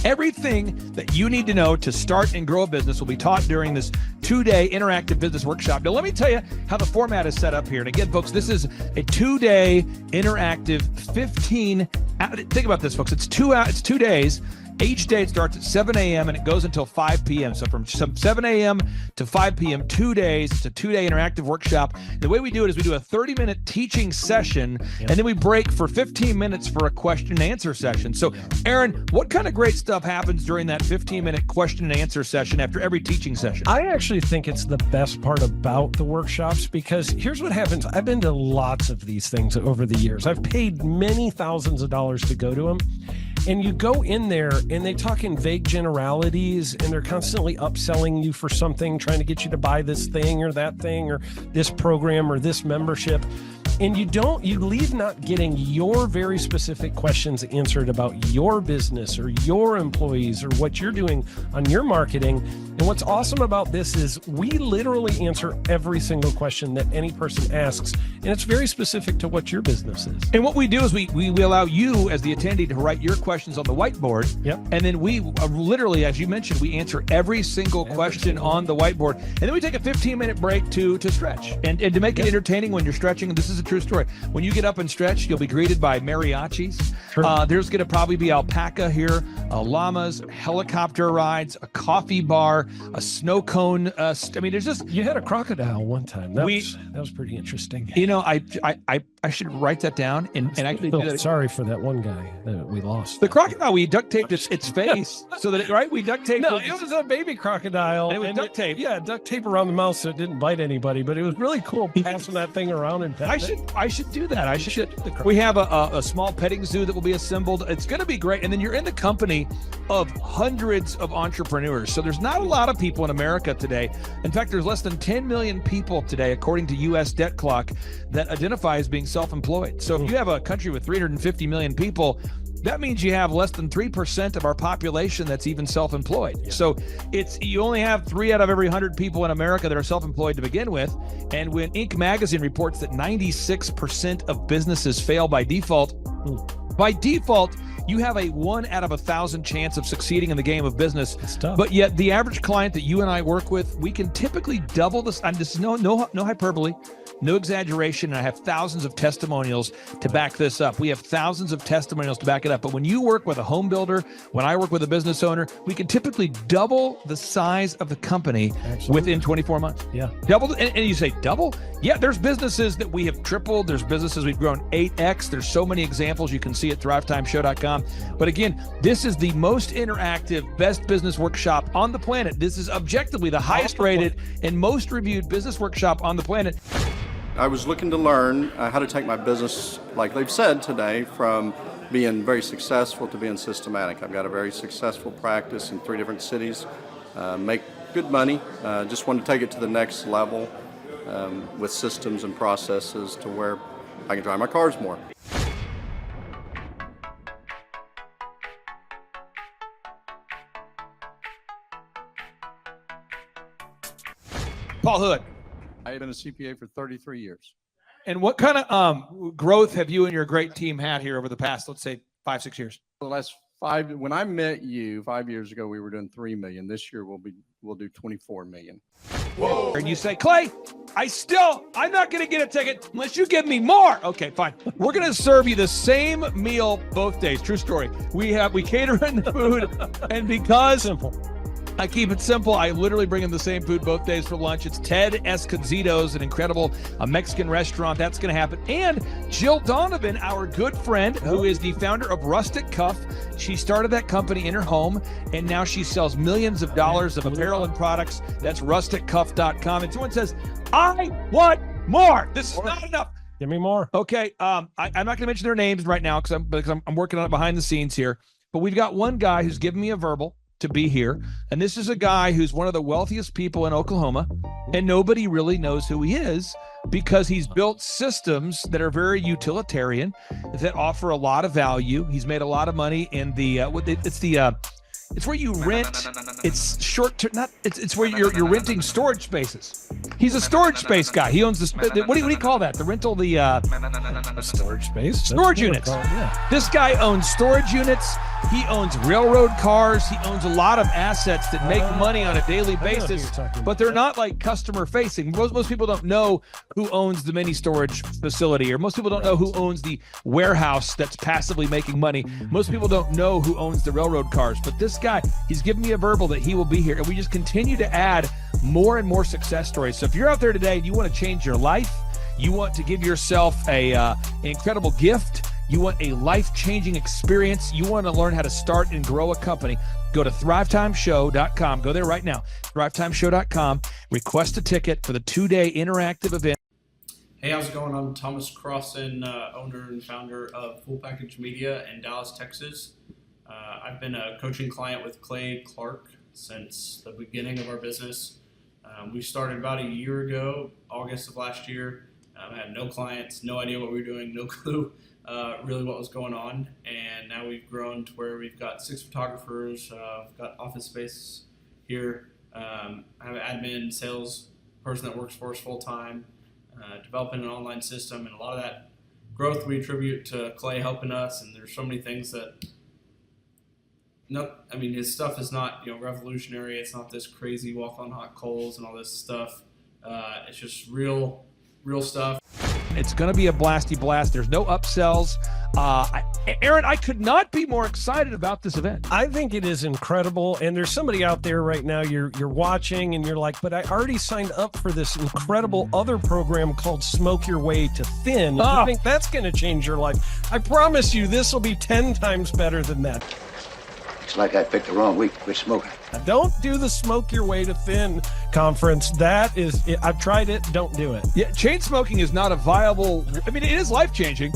Everything that you need to know to start and grow a business will be taught during this 2-day interactive business workshop. Now, let me tell you how the format is set up here. And again, folks, this is a 2-day interactive 15. Think about this, folks. It's 2 days. Each day it starts at 7 a.m. and it goes until 5 p.m. So from 7 a.m. to 5 p.m., 2 days. It's a 2-day interactive workshop. The way we do it is we do a 30-minute teaching session, and then we break for 15 minutes for a question and answer session. So, Aaron, what kind of great stuff happens during that 15-minute question and answer session after every teaching session? I actually think it's the best part about the workshops, because here's what happens. I've been to lots of these things over the years. I've paid many thousands of dollars to go to them. And you go in there and they talk in vague generalities, and they're constantly upselling you for something, trying to get you to buy this thing or that thing or this program or this membership. And you leave not getting your very specific questions answered about your business or your employees or what you're doing on your marketing. And what's awesome about this is we literally answer every single question that any person asks, and it's very specific to what your business is. And what we do is we allow you as the attendee to write your questions on the whiteboard. And then we literally, as you mentioned, we answer every single question on the whiteboard. And then we take a 15-minute break to stretch and to make it entertaining when you're stretching. This is a true story. When you get up and stretch, you'll be greeted by mariachis. There's going to probably be alpaca here, llamas, helicopter rides, a coffee bar, a snow cone. There's just... You had a crocodile one time. That was pretty interesting. I should write that down and actually do that. Sorry for that one guy that we lost. The crocodile, we duct taped its face so that we duct taped. No, it was a baby crocodile. And it was duct tape. Yeah, duct tape around the mouth so it didn't bite anybody. But it was really cool passing that thing around and I should do that. We have a small petting zoo that will be assembled. It's going to be great. And then you're in the company of hundreds of entrepreneurs. So there's not a lot of people in America today. In fact, there's less than 10 million people today, according to U.S. Debt Clock, that identify as being self-employed. So if you have a country with 350 million people, that means you have less than 3% of our population that's even self-employed. Yeah. So you only have 3 out of every 100 people in America that are self-employed to begin with. And when Inc. magazine reports that 96% of businesses fail by default, you have a 1 out of 1,000 chance of succeeding in the game of business. But yet the average client that you and I work with, we can typically double this. And this is no hyperbole, no exaggeration. And I have thousands of testimonials to back this up. We have thousands of testimonials to back it up. But when you work with a home builder, when I work with a business owner, we can typically double the size of the company within 24 months. Yeah. Double. And you say double? Yeah, there's businesses that we have tripled. There's businesses we've grown 8x. There's so many examples you can see at thrivetimeshow.com. But again, this is the most interactive, best business workshop on the planet. This is objectively the highest rated and most reviewed business workshop on the planet. I was looking to learn how to take my business, like they've said today, from being very successful to being systematic. I've got a very successful practice in 3 different cities, make good money. Just want to take it to the next level with systems and processes to where I can drive my cars more. Paul Hood. I have been a CPA for 33 years. And what kind of growth have you and your great team had here over the past, let's say, 5-6 years? For the last 5, when I met you 5 years ago, we were doing 3 million. This year we'll do 24 million. Whoa. And you say, Clay, I'm not going to get a ticket unless you give me more. Okay, fine. We're going to serve you the same meal both days. True story. We cater in the food, and because I keep it simple, I literally bring in the same food both days for lunch. It's Ted Escondido's, an incredible Mexican restaurant. That's going to happen. And Jill Donovan, our good friend, who is the founder of Rustic Cuff. She started that company in her home, and now she sells millions of dollars of apparel and products. That's rusticcuff.com. And someone says, I want more. This is not enough. Give me more. Okay. I'm not going to mention their names right now because I'm working on it behind the scenes here. But we've got one guy who's given me a verbal to be here. And this is a guy who's one of the wealthiest people in Oklahoma, and nobody really knows who he is because he's built systems that are very utilitarian, that offer a lot of value. He's made a lot of money in the it's where you rent. It's short term. It's where you're renting storage spaces. He's a storage space guy. He owns the what do you call that? The rental, storage space. Storage units. This guy owns storage units. He owns railroad cars. He owns a lot of assets that make money on a daily basis, but they're not like customer facing. Most people don't know who owns the mini storage facility, or most people don't know who owns the warehouse that's passively making money. Most people don't know who owns the railroad cars, but this guy, he's given me a verbal that he will be here, and we just continue to add more and more success stories. So if you're out there today and you want to change your life, you want to give yourself an incredible gift, you want a life-changing experience, you want to learn how to start and grow a company, go to thrivetimeshow.com. Go there right now, thrivetimeshow.com. Request a ticket for the 2-day interactive event. Hey, how's it going? I'm Thomas Crossan, owner and founder of Full Package Media in Dallas, Texas. I've been a coaching client with Clay Clark since the beginning of our business. We started about a year ago, August of last year. I had no clients, no idea what we were doing, no clue really what was going on. And now we've grown to where we've got 6 photographers, we've got office space here. I have an admin, sales person that works for us full time, developing an online system, and a lot of that growth we attribute to Clay helping us. And there's so many things that, his stuff is not revolutionary. It's not this crazy walk on hot coals and all this stuff. It's just real stuff. It's going to be a blasty blast. There's no upsells. Aaron, I could not be more excited about this event. I think it is incredible. And there's somebody out there right now, you're watching and you're like, but I already signed up for this incredible other program called Smoke Your Way to Thin. You think that's going to change your life? I promise you this will be 10 times better than that. It's like I picked the wrong week to quit smoking. Don't do the Smoke Your Way to Thin conference. That is, I've tried it. Don't do it. Yeah, chain smoking is not a viable. It is life-changing.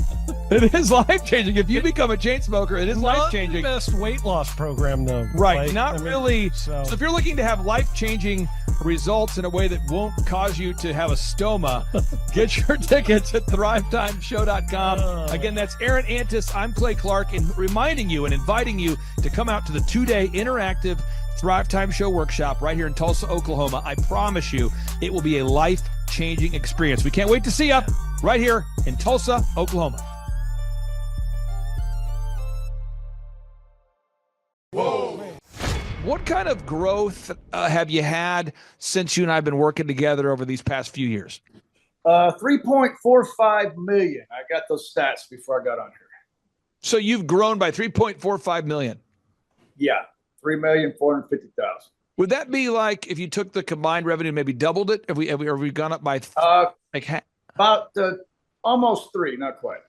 It is life-changing. If you become a chain smoker, it is life-changing. Not the best weight loss program, though. Right, really. So if you're looking to have life-changing results in a way that won't cause you to have a stoma, get your tickets at thrivetimeshow.com. Again, that's Aaron Antis. I'm Clay Clark, and reminding you and inviting you to come out to the 2-day interactive Thrive Time Show workshop right here in Tulsa, Oklahoma. I promise you, it will be a life-changing experience. We can't wait to see you right here in Tulsa, Oklahoma. Whoa. What kind of growth have you had since you and I have been working together over these past few years? 3.45 million. I got those stats before I got on here. So you've grown by 3.45 million. Yeah, 3,450,000. Would that be like if you took the combined revenue, maybe doubled it? Have we gone up by about almost 3, not quite.